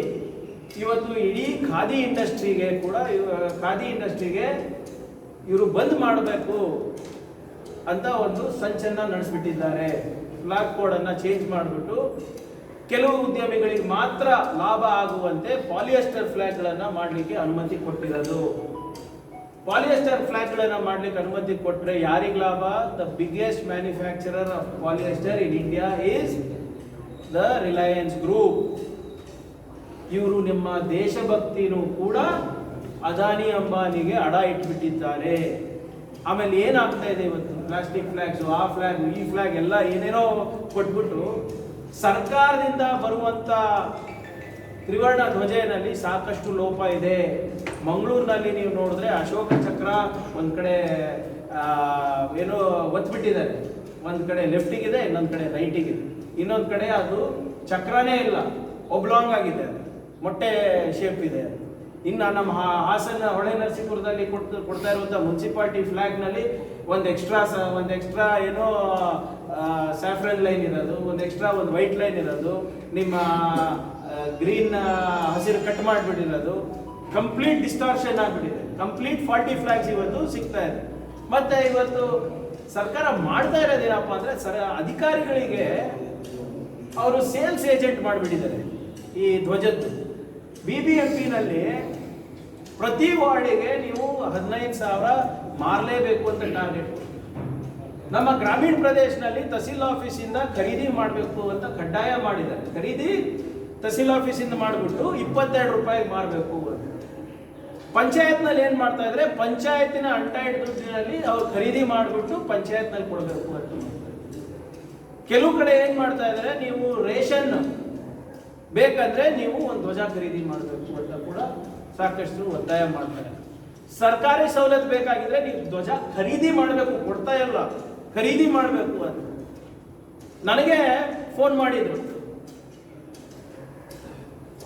ಇವತ್ತು ಇಡೀ ಖಾದಿ ಇಂಡಸ್ಟ್ರಿಗೆ ಕೂಡ ಇವರು ಬಂದ್ ಮಾಡಬೇಕು ಅಂತ ಒಂದು ಸಂಚನ್ನ ನಡೆಸಿಬಿಟ್ಟಿದ್ದಾರೆ. ಫ್ಲ್ಯಾಗ್ ಕೋಡನ್ನು ಚೇಂಜ್ ಮಾಡಿಬಿಟ್ಟು ಕೆಲವು ಉದ್ಯಮಿಗಳಿಗೆ ಮಾತ್ರ ಲಾಭ ಆಗುವಂತೆ ಪಾಲಿಯೆಸ್ಟರ್ ಫ್ಲ್ಯಾಗ್ಗಳನ್ನು ಮಾಡಲಿಕ್ಕೆ ಅನುಮತಿ ಕೊಟ್ಟಿರೋದು. ಪಾಲಿಯೆಸ್ಟರ್ ಫ್ಲ್ಯಾಗ್ಗಳನ್ನು ಮಾಡಲಿಕ್ಕೆ ಅನುಮತಿ ಕೊಟ್ಟರೆ ಯಾರಿಗೆ ಲಾಭ? The biggest manufacturer of polyester in India is the Reliance group. ಇವರು ನಿಮ್ಮ ದೇಶಭಕ್ತಿನೂ ಕೂಡ ಅದಾನಿ ಅಂಬಾನಿಗೆ ಅಡ ಇಟ್ಬಿಟ್ಟಿದ್ದಾರೆ. ಆಮೇಲೆ ಏನಾಗ್ತಾ ಇದೆ ಇವತ್ತು? ಪ್ಲಾಸ್ಟಿಕ್ ಫ್ಲಾಗ್ಸ್, ಆ ಫ್ಲಾಗ್, ಈ ಫ್ಲಾಗ್ ಎಲ್ಲ ಏನೇನೋ ಕೊಟ್ಬಿಟ್ಟು ಸರ್ಕಾರದಿಂದ ಬರುವಂತ ತ್ರಿವರ್ಣ ಧ್ವಜನಲ್ಲಿ ಸಾಕಷ್ಟು ಲೋಪ ಇದೆ. ಮಂಗಳೂರಿನಲ್ಲಿ ನೀವು ನೋಡಿದ್ರೆ ಅಶೋಕ ಚಕ್ರ ಒಂದ್ ಕಡೆ ಏನೋ ಒತ್ಬಿಟ್ಟಿದ್ದಾರೆ. ಒಂದ್ ಕಡೆ ಲೆಫ್ಟಿಗಿದೆ, ಇನ್ನೊಂದ್ ಕಡೆ ರೈಟಿಗಿದೆ, ಇನ್ನೊಂದ್ ಕಡೆ ಅದು ಚಕ್ರನೇ ಇಲ್ಲ, ಒಬ್ಲಾಂಗ್ ಆಗಿದೆ, ಮೊಟ್ಟೆ ಶೇಪ್ ಇದೆ. ಇನ್ನು ನಮ್ಮ ಹಾಸನ ಹೊಳೆ ನರಸೀಪುರದಲ್ಲಿ ಕೊಡ್ತಾ ಇರುವಂಥ ಮುನ್ಸಿಪಾಲಿಟಿ ಫ್ಲಾಗ್ನಲ್ಲಿ ಒಂದು ಎಕ್ಸ್ಟ್ರಾ ಏನೋ ಸ್ಯಾಫ್ರನ್ ಲೈನ್ ಇರೋದು, ಒಂದು ಎಕ್ಸ್ಟ್ರಾ ಒಂದು ವೈಟ್ ಲೈನ್ ಇರೋದು, ನಿಮ್ಮ ಗ್ರೀನ್ ಹಸಿರು ಕಟ್ ಮಾಡಿಬಿಟ್ಟಿರೋದು, ಕಂಪ್ಲೀಟ್ ಡಿಸ್ಟಾರ್ಷನ್ ಆಗಿಬಿಟ್ಟಿದೆ. ಕಂಪ್ಲೀಟ್ 40 ಫ್ಲಾಗ್ಸ್ ಇವತ್ತು ಸಿಗ್ತಾ ಇದೆ. ಮತ್ತೆ ಇವತ್ತು ಸರ್ಕಾರ ಮಾಡ್ತಾ ಇರೋದೇನಪ್ಪ ಅಂದ್ರೆ ಅಧಿಕಾರಿಗಳಿಗೆ ಅವರು ಸೇಲ್ಸ್ ಏಜೆಂಟ್ ಮಾಡಿಬಿಟ್ಟಿದ್ದಾರೆ ಈ ಧ್ವಜದ್ದು. BBMP-ನಲ್ಲಿ ಪ್ರತಿ ವಾರ್ಡಿಗೆ ನೀವು 15,000 ಮಾರಲೇಬೇಕು ಅಂತ ಟಾರ್ಗೆಟ್. ನಮ್ಮ ಗ್ರಾಮೀಣ ಪ್ರದೇಶದಲ್ಲಿ ತಹಸೀಲ್ ಆಫೀಸಿಂದ ಖರೀದಿ ಮಾಡಬೇಕು ಅಂತ ಕಡ್ಡಾಯ ಮಾಡಿದ್ದಾರೆ. ಖರೀದಿ ತಹಸೀಲ್ ಆಫೀಸಿಂದ ಮಾಡಿಬಿಟ್ಟು 22 ರೂಪಾಯಿಗೆ ಮಾರಬೇಕು ಅಂತ. ಪಂಚಾಯತ್ನಲ್ಲಿ ಏನು ಮಾಡ್ತಾ ಇದ್ರೆ ಪಂಚಾಯತಿನ ಅಂಟೈಡ್ ದುಡ್ಡಿನಲ್ಲಿ ಅವ್ರು ಖರೀದಿ ಮಾಡಿಬಿಟ್ಟು ಪಂಚಾಯತ್ನಲ್ಲಿ ಕೊಡಬೇಕು ಅಂತ. ಕೆಲವು ಕಡೆ ಏನು ಮಾಡ್ತಾ ಇದ್ದಾರೆ, ನೀವು ರೇಷನ್ ಬೇಕಂದ್ರೆ ನೀವು ಒಂದು ಧ್ವಜ ಖರೀದಿ ಮಾಡಬೇಕು ಅಂತ ಕೂಡ ಸಾಕಷ್ಟು ಒತ್ತಾಯ ಮಾಡ್ತಾರೆ. ಸರ್ಕಾರಿ ಸವಲತ್ತು ಬೇಕಾಗಿದ್ರೆ ನೀವು ಧ್ವಜ ಖರೀದಿ ಮಾಡಬೇಕು, ಕೊಡ್ತಾ ಇಲ್ಲ, ಖರೀದಿ ಮಾಡಬೇಕು ಅಂತ. ನನಗೆ ಫೋನ್ ಮಾಡಿದ್ರು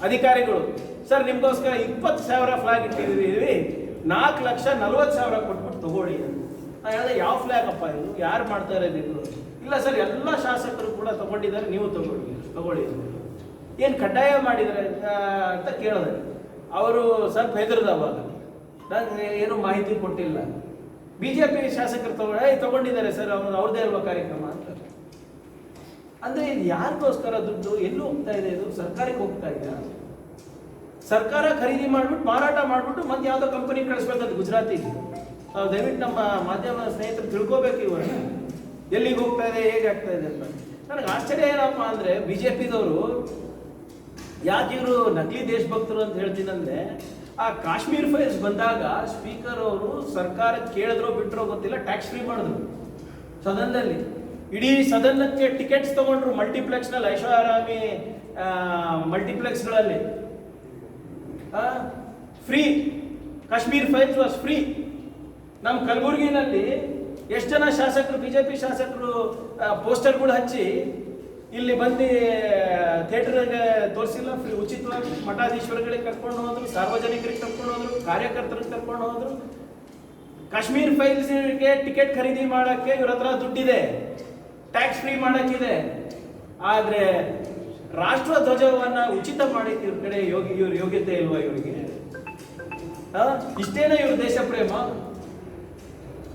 ಅಧಿಕಾರಿಗಳು, ಸರ್ ನಿಮ್ಗೋಸ್ಕರ 20,000 ಫ್ಲಾಗ್ ಇಟ್ಟಿದ್ದೀವಿ, 4,40,000 ಕೊಟ್ಬಿಟ್ಟು ತಗೊಳ್ಳಿ ಅಂತ. ನಾನು ಹೇಳಿದೆ ಯಾವ ಫ್ಲಾಗ್ ಅಪ್ಪ ಇದು, ಯಾರು ಮಾಡ್ತಾ ಇರೋದು ಇದು? ಇಲ್ಲ ಸರ್ ಎಲ್ಲ ಶಾಸಕರು ಕೂಡ ತಗೊಂಡಿದ್ದಾರೆ, ನೀವು ತಗೊಳ್ಳಿ. ಏನು ಕಡ್ಡಾಯ ಮಾಡಿದರೆ ಅಂತ ಕೇಳಿದೆ. ಅವರು ಸ್ವಲ್ಪ ಹೆದರ್ದವಾಗ ನನಗೆ ಏನು ಮಾಹಿತಿ ಕೊಟ್ಟಿಲ್ಲ. BJP ಶಾಸಕರು ತಗೊಂಡಿದ್ದಾರೆ ಸರ್, ಅವ್ರದ್ದೇ ಅಲ್ವಾ ಕಾರ್ಯಕ್ರಮ ಅಂತ. ಅಂದರೆ ಇದು ಯಾರಿಗೋಸ್ಕರ ದುಡ್ಡು, ಎಲ್ಲಿ ಹೋಗ್ತಾ ಇದೆ? ಇದು ಸರ್ಕಾರಕ್ಕೆ ಹೋಗ್ತಾ ಇದೆಯಾ? ಸರ್ಕಾರ ಖರೀದಿ ಮಾಡಿಬಿಟ್ಟು ಮಾರಾಟ ಮಾಡಿಬಿಟ್ಟು ಮತ್ತೆ ಯಾವುದೋ ಕಂಪನಿ ಕಳಿಸ್ಬೇಕಂತ ಗುಜರಾತಿಗೆ. ದಯವಿಟ್ಟು ನಮ್ಮ ಮಾಧ್ಯಮ ಸ್ನೇಹಿತರು ತಿಳ್ಕೋಬೇಕು ಇವಾಗ ಎಲ್ಲಿಗೆ ಹೋಗ್ತಾ ಇದೆ, ಹೇಗೆ ಆಗ್ತಾ ಇದೆ ಅಂತ. ನನಗೆ ಆಶ್ಚರ್ಯ ಏನಪ್ಪ ಅಂದರೆ BJPದವರು ಯಾಕೆ ಇವರು ನಕಲಿ ದೇಶಭಕ್ತರು ಅಂತ ಹೇಳ್ತೀನಂದ್ರೆ, ಆ ಕಾಶ್ಮೀರ್ ಫೈಲ್ಸ್ ಬಂದಾಗ ಸ್ಪೀಕರ್ ಅವರು ಸರ್ಕಾರ ಕೇಳಿದ್ರೋ ಬಿಟ್ಟರೋ ಗೊತ್ತಿಲ್ಲ, ಟ್ಯಾಕ್ಸ್ ಫ್ರೀ ಮಾಡಿದ್ರು ಸದನದಲ್ಲಿ. ಇಡೀ ಸದನಕ್ಕೆ ಟಿಕೆಟ್ಸ್ ತಗೊಂಡ್ರು ಮಲ್ಟಿಪ್ಲೆಕ್ಸ್ನಲ್ಲಿ, ಐಷಾರಾಮಿ ಮಲ್ಟಿಪ್ಲೆಕ್ಸ್ಗಳಲ್ಲಿ free. Kashmir files was free. ನಮ್ಮ ಕಲಬುರಗಿನಲ್ಲಿ ಎಷ್ಟು ಜನ ಶಾಸಕರು, BJP ಶಾಸಕರು ಪೋಸ್ಟರ್ಗಳು ಹಚ್ಚಿ ಇಲ್ಲಿ ಬಂದು ಥಿಯೇಟರ್ಗೆ ತೋರಿಸಿಲ್ಲ, ಫ್ರೀ ಉಚಿತವಾಗಿ ಮಠಾಧೀಶ್ವರಗಳಿಗೆ ಕರ್ಕೊಂಡು ಹೋದ್ರು, ಸಾರ್ವಜನಿಕರಿಗೆ ಕರ್ಕೊಂಡು ಹೋದ್ರು, ಕಾರ್ಯಕರ್ತರಿಗೆ ಕರ್ಕೊಂಡು ಹೋದ್ರು. ಕಾಶ್ಮೀರ್ ಫೈಲ್ಸ್ಗೆ ಟಿಕೆಟ್ ಖರೀದಿ ಮಾಡೋಕ್ಕೆ ಇವ್ರ ಹತ್ರ ದುಡ್ಡಿದೆ, ಟ್ಯಾಕ್ಸ್ ಫ್ರೀ ಮಾಡೋಕ್ಕಿದೆ. ಆದರೆ ರಾಷ್ಟ್ರ ಧ್ವಜವನ್ನು ಉಚಿತ ಮಾಡಿಕ್ಕೆ ಇವ್ರ ಕಡೆ ಇವ್ರ ಯೋಗ್ಯತೆ ಇಲ್ವಾ ಇವರಿಗೆ? ಇಷ್ಟೇನ ಇವ್ರ ದೇಶ ಪ್ರೇಮ?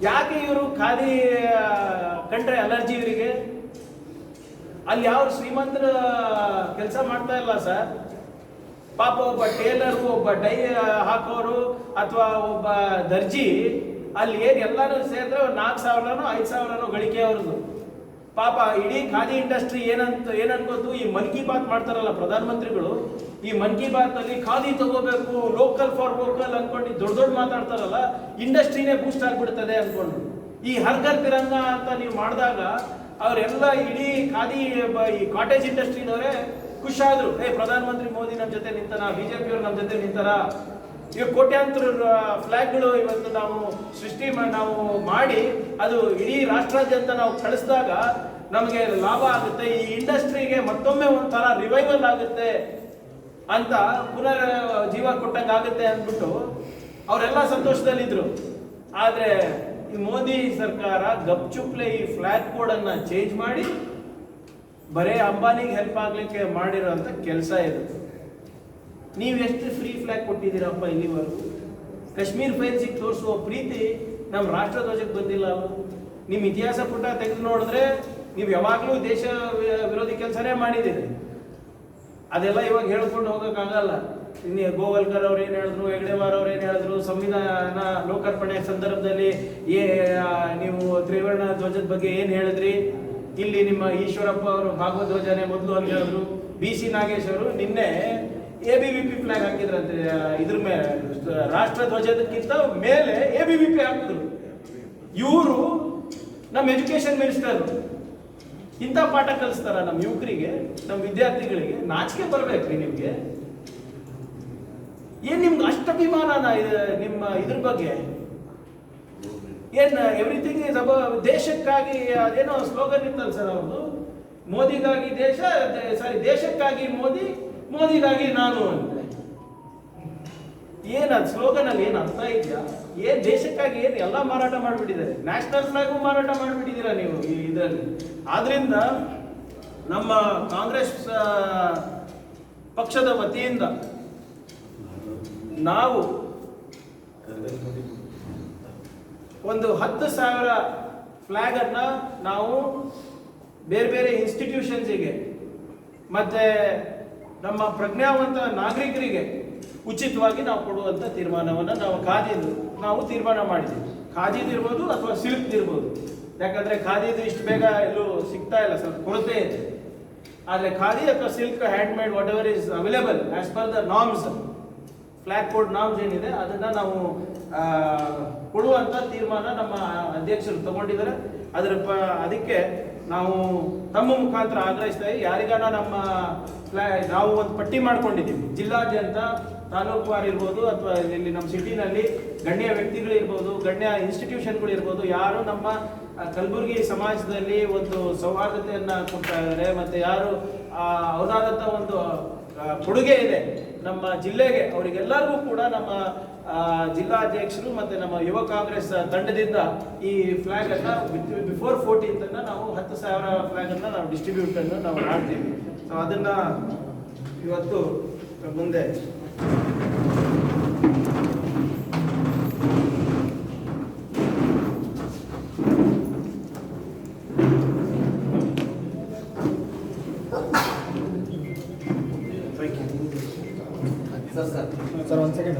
ಯಾಕೆ ಇವರು ಖಾದಿ ಕಂಡ್ರೆ ಅಲರ್ಜಿ ಇವರಿಗೆ? ಅಲ್ಲಿ ಯಾವ ಶ್ರೀಮಂತರ ಕೆಲಸ ಮಾಡ್ತಾ ಇಲ್ಲ ಸರ್. ಪಾಪ ಒಬ್ಬ ಟೇಲರು, ಒಬ್ಬ ಡೈ ಹಾಕೋರು ಅಥವಾ ಒಬ್ಬ ದರ್ಜಿ ಅಲ್ಲಿ ಏನು ಎಲ್ಲರೂ ಸೇರಿದ್ರೆ 4,000ನೋ 5,000ನೋ ಗಳಿಕೆ ಅವ್ರದ್ದು. ಪಾಪ ಇಡೀ ಖಾದಿ ಇಂಡಸ್ಟ್ರಿ ಏನನ್ಕೋತು, ಈ ಮನ್ ಕಿ ಬಾತ್ ಮಾಡ್ತಾರಲ್ಲ ಪ್ರಧಾನಮಂತ್ರಿಗಳು, ಈ ಮನ್ ಕಿ ಬಾತ್ ಅಲ್ಲಿ ಖಾದಿ ತಗೋಬೇಕು, ಲೋಕಲ್ ಫಾರ್ ಲೋಕಲ್ ಅನ್ಕೊಂಡು ದೊಡ್ಡ ಮಾತಾಡ್ತಾರಲ್ಲ, ಇಂಡಸ್ಟ್ರಿನೇ ಬೂಸ್ಟ್ ಆಗ್ಬಿಡ್ತದೆ ಅನ್ಕೊಂಡು. ಈ ಹರ್ ಘರ್ ತಿರಂಗ ಅಂತ ನೀವು ಮಾಡಿದಾಗ ಅವರೆಲ್ಲ ಇಡೀ ಖಾದಿ ಈ ಕಾಟೇಜ್ ಇಂಡಸ್ಟ್ರಿದವರೇ ಖುಷಾದ್ರು. ಪ್ರಧಾನಮಂತ್ರಿ ಮೋದಿ ನಮ್ಮ ಜೊತೆ ನಿಂತಾರ, BJP ಅವರು ನಮ್ಮ ಜೊತೆ ನಿಂತಾರ. ಈಗ ಕೋಟ್ಯಾಂತರ ಫ್ಲಾಗ್ಗಳು ಇವತ್ತು ನಾವು ಮಾಡಿ ಅದು ಇಡೀ ರಾಷ್ಟ್ರಾದ್ಯಂತ ನಾವು ಕಳಿಸಿದಾಗ ನಮಗೆ ಲಾಭ ಆಗುತ್ತೆ, ಈ ಇಂಡಸ್ಟ್ರಿಗೆ ಮತ್ತೊಮ್ಮೆ ಒಂಥರ ರಿವೈವಲ್ ಆಗುತ್ತೆ ಅಂತ, ಪುನರ್ ಜೀವ ಕೊಟ್ಟಂಗೆ ಆಗುತ್ತೆ ಅಂದ್ಬಿಟ್ಟು ಅವರೆಲ್ಲ ಸಂತೋಷದಲ್ಲಿದ್ರು. ಆದರೆ ಈ ಮೋದಿ ಸರ್ಕಾರ ಗಪ್ಚುಪ್ಲೆ ಈ ಫ್ಲಾಗ್ ಕೋಡನ್ನು ಚೇಂಜ್ ಮಾಡಿ ಬರೇ ಅಂಬಾನಿಗೆ ಹೆಲ್ಪ್ ಆಗ್ಲಿಕ್ಕೆ ಮಾಡಿರೋಂಥ ಕೆಲಸ ಇದು. ನೀವು ಎಷ್ಟು ಫ್ರೀ ಫ್ಲಾಗ್ ಕೊಟ್ಟಿದ್ದೀರಪ್ಪ ಇಲ್ಲಿವರೆಗೂ? ಕಾಶ್ಮೀರ್ ಫೈಲ್ಸಿಗೆ ತೋರಿಸುವ ಪ್ರೀತಿ ನಮ್ಮ ರಾಷ್ಟ್ರ ಧ್ವಜಕ್ಕೆ ಬಂದಿಲ್ಲ ಅಲ್ಲ? ನಿಮ್ಮ ಇತಿಹಾಸ ಪುಟ ತೆಗೆದು ನೋಡಿದ್ರೆ ನೀವು ಯಾವಾಗಲೂ ದೇಶ ವಿರೋಧಿ ಕೆಲಸನೇ ಮಾಡಿದ್ದೀರಿ. ಅದೆಲ್ಲ ಇವಾಗ ಹೇಳ್ಕೊಂಡು ಹೋಗೋಕ್ಕಾಗಲ್ಲ. ಇನ್ನು ಗೋವಲ್ಕರ್ ಅವ್ರು ಏನು ಹೇಳಿದ್ರು, ಹೆಗ್ಡೆವಾರ್ ಅವ್ರು ಏನು ಹೇಳಿದ್ರು, ಸಂವಿಧಾನ ಲೋಕಾರ್ಪಣೆ ಸಂದರ್ಭದಲ್ಲಿ ನೀವು ತ್ರಿವರ್ಣ ಧ್ವಜದ ಬಗ್ಗೆ ಏನು ಹೇಳಿದ್ರಿ, ಇಲ್ಲಿ ನಿಮ್ಮ ಈಶ್ವರಪ್ಪ ಅವರು ಭಾಗವತ್ ಧ್ವಜನೇ ಮೊದಲು ಅಂತ ಹೇಳಿದ್ರು. BC ನಾಗೇಶ್ ಅವರು ನಿನ್ನೆ ABVP ಫ್ಲಾಗ್ ಹಾಕಿದ್ರಂತೆ, ಇದ್ರ ಮೇಲೆ ರಾಷ್ಟ್ರ ಧ್ವಜದಕ್ಕಿಂತ ಮೇಲೆ ABVP ಹಾಕಿದ್ರು. ಇವರು ನಮ್ಮ ಎಜುಕೇಶನ್ ಮಿನಿಸ್ಟರ್ ಇಂಥ ಪಾಠ ಕಲಿಸ್ತಾರ ನಮ್ಮ ಯುವಕರಿಗೆ, ನಮ್ಮ ವಿದ್ಯಾರ್ಥಿಗಳಿಗೆ? ನಾಚಿಕೆ ಬರ್ಬೇಕ್ರಿ ನಿಮ್ಗೆ? ಏನ್ ನಿಮ್ಗೆ ಅಷ್ಟು ಅಭಿಮಾನನ ನಿಮ್ಮ ಇದ್ರ ಬಗ್ಗೆ? ಏನ್ ಎವ್ರಿಥಿಂಗ್ ಇಸ್ ಅಬೌಟ್ ದೇಶಕ್ಕಾಗಿ? ಅದೇನೋ ಸ್ಲೋಗನ್ ಇತ್ತಲ್ಲ ಸರ್ ಅವ್ರದ್ದು, ಮೋದಿಗಾಗಿ ದೇಶ, ಸಾರಿ ದೇಶಕ್ಕಾಗಿ ಮೋದಿ, ಮೋದಿಗಾಗಿ ನಾನು ಅಂತ. ಏನ್ ಅದು ಸ್ಲೋಗನ್ ಅಲ್ಲಿ ಏನು ಅರ್ಥ ಇದೆಯಾ? ಏನ್ ದೇಶಕ್ಕಾಗಿ ಏನು ಎಲ್ಲ ಮಾರಾಟ ಮಾಡಿಬಿಟ್ಟಿದ್ದಾರೆ, ನ್ಯಾಷನಲ್ ಫ್ಲಾಗು ಮಾರಾಟ ಮಾಡಿಬಿಟ್ಟಿದ್ದೀರಾ ನೀವು ಇದರಲ್ಲಿ. ಆದ್ರಿಂದ ನಮ್ಮ ಕಾಂಗ್ರೆಸ್ ಪಕ್ಷದ ವತಿಯಿಂದ ನಾವು ಒಂದು 10,000 ಫ್ಲಾಗ್ ಅನ್ನ ನಾವು ಬೇರೆ ಬೇರೆ ಇನ್ಸ್ಟಿಟ್ಯೂಷನ್ಸಿಗೆ ಮತ್ತೆ ನಮ್ಮ ಪ್ರಜ್ಞಾವಂತ ನಾಗರಿಕರಿಗೆ ಉಚಿತವಾಗಿ ನಾವು ಕೊಡುವಂತ ತೀರ್ಮಾನವನ್ನು ನಾವು ತೀರ್ಮಾನ ಮಾಡಿದ್ದೀವಿ. ಖಾದಿದು ಇರ್ಬೋದು ಅಥವಾ ಸಿಲ್ಕ್ ಇರ್ಬೋದು. ಯಾಕಂದ್ರೆ ಖಾದಿದು ಇಷ್ಟು ಬೇಗ ಎಲ್ಲೂ ಸಿಗ್ತಾ ಇಲ್ಲ, ಸ್ವಲ್ಪ ಕೊರತೆ ಇದೆ. ಆದರೆ ಖಾದಿ ಅಥವಾ silk hand made what ever is available as per the norms, flag code norms ಏನಿದೆ ಅದನ್ನ ನಾವು ಕೊಡುವಂತ ತೀರ್ಮಾನ ನಮ್ಮ ಅಧ್ಯಕ್ಷರು ತಗೊಂಡಿದ್ದಾರೆ. ಅದಕ್ಕೆ ನಾವು ತಮ್ಮ ಮುಖಾಂತರ ಆಗ್ರಹಿಸ್ತಾ ಇದ್ದೀವಿ. ಯಾರಿಗಾನ ನಮ್ಮ ನಾವು ಒಂದು ಪಟ್ಟಿ ಮಾಡ್ಕೊಂಡಿದ್ದೀವಿ, ಜಿಲ್ಲಾದ್ಯಂತ ತಾಲೂಕುವಾರು ಇರ್ಬೋದು ಅಥವಾ ಇಲ್ಲಿ ನಮ್ಮ ಸಿಟಿನಲ್ಲಿ ಗಣ್ಯ ವ್ಯಕ್ತಿಗಳಿರ್ಬೋದು, ಗಣ್ಯ ಇನ್ಸ್ಟಿಟ್ಯೂಷನ್ಗಳು ಇರ್ಬೋದು, ಯಾರು ನಮ್ಮ ಕಲಬುರಗಿ ಸಮಾಜದಲ್ಲಿ ಒಂದು ಸೌಹಾರ್ದತೆಯನ್ನು ಕೊಡ್ತಾ ಇದ್ದಾರೆ ಮತ್ತು ಯಾರು ಅವ್ರದಾದಂಥ ಒಂದು ಕೊಡುಗೆ ಇದೆ ನಮ್ಮ ಜಿಲ್ಲೆಗೆ, ಅವರಿಗೆಲ್ಲರಿಗೂ ಕೂಡ ನಮ್ಮ ಜಿಲ್ಲಾಧ್ಯಕ್ಷರು ಮತ್ತು ನಮ್ಮ ಯುವ ಕಾಂಗ್ರೆಸ್ ತಂಡದಿಂದ ಈ ಫ್ಲಾಗ್ ಅನ್ನ ಬಿಫೋರ್ 14th ನಾವು 10,000 ಫ್ಲಾಗ್ ಅನ್ನ ನಾವು ಡಿಸ್ಟ್ರಿಬ್ಯೂಟ್ ಅನ್ನು ನಾವು ಮಾಡ್ತೀವಿ. ಸೊ ಅದನ್ನ ಇವತ್ತು ಮುಂದೆ ಸರ್ ಒಂದು ಸೆಕೆಂಡ್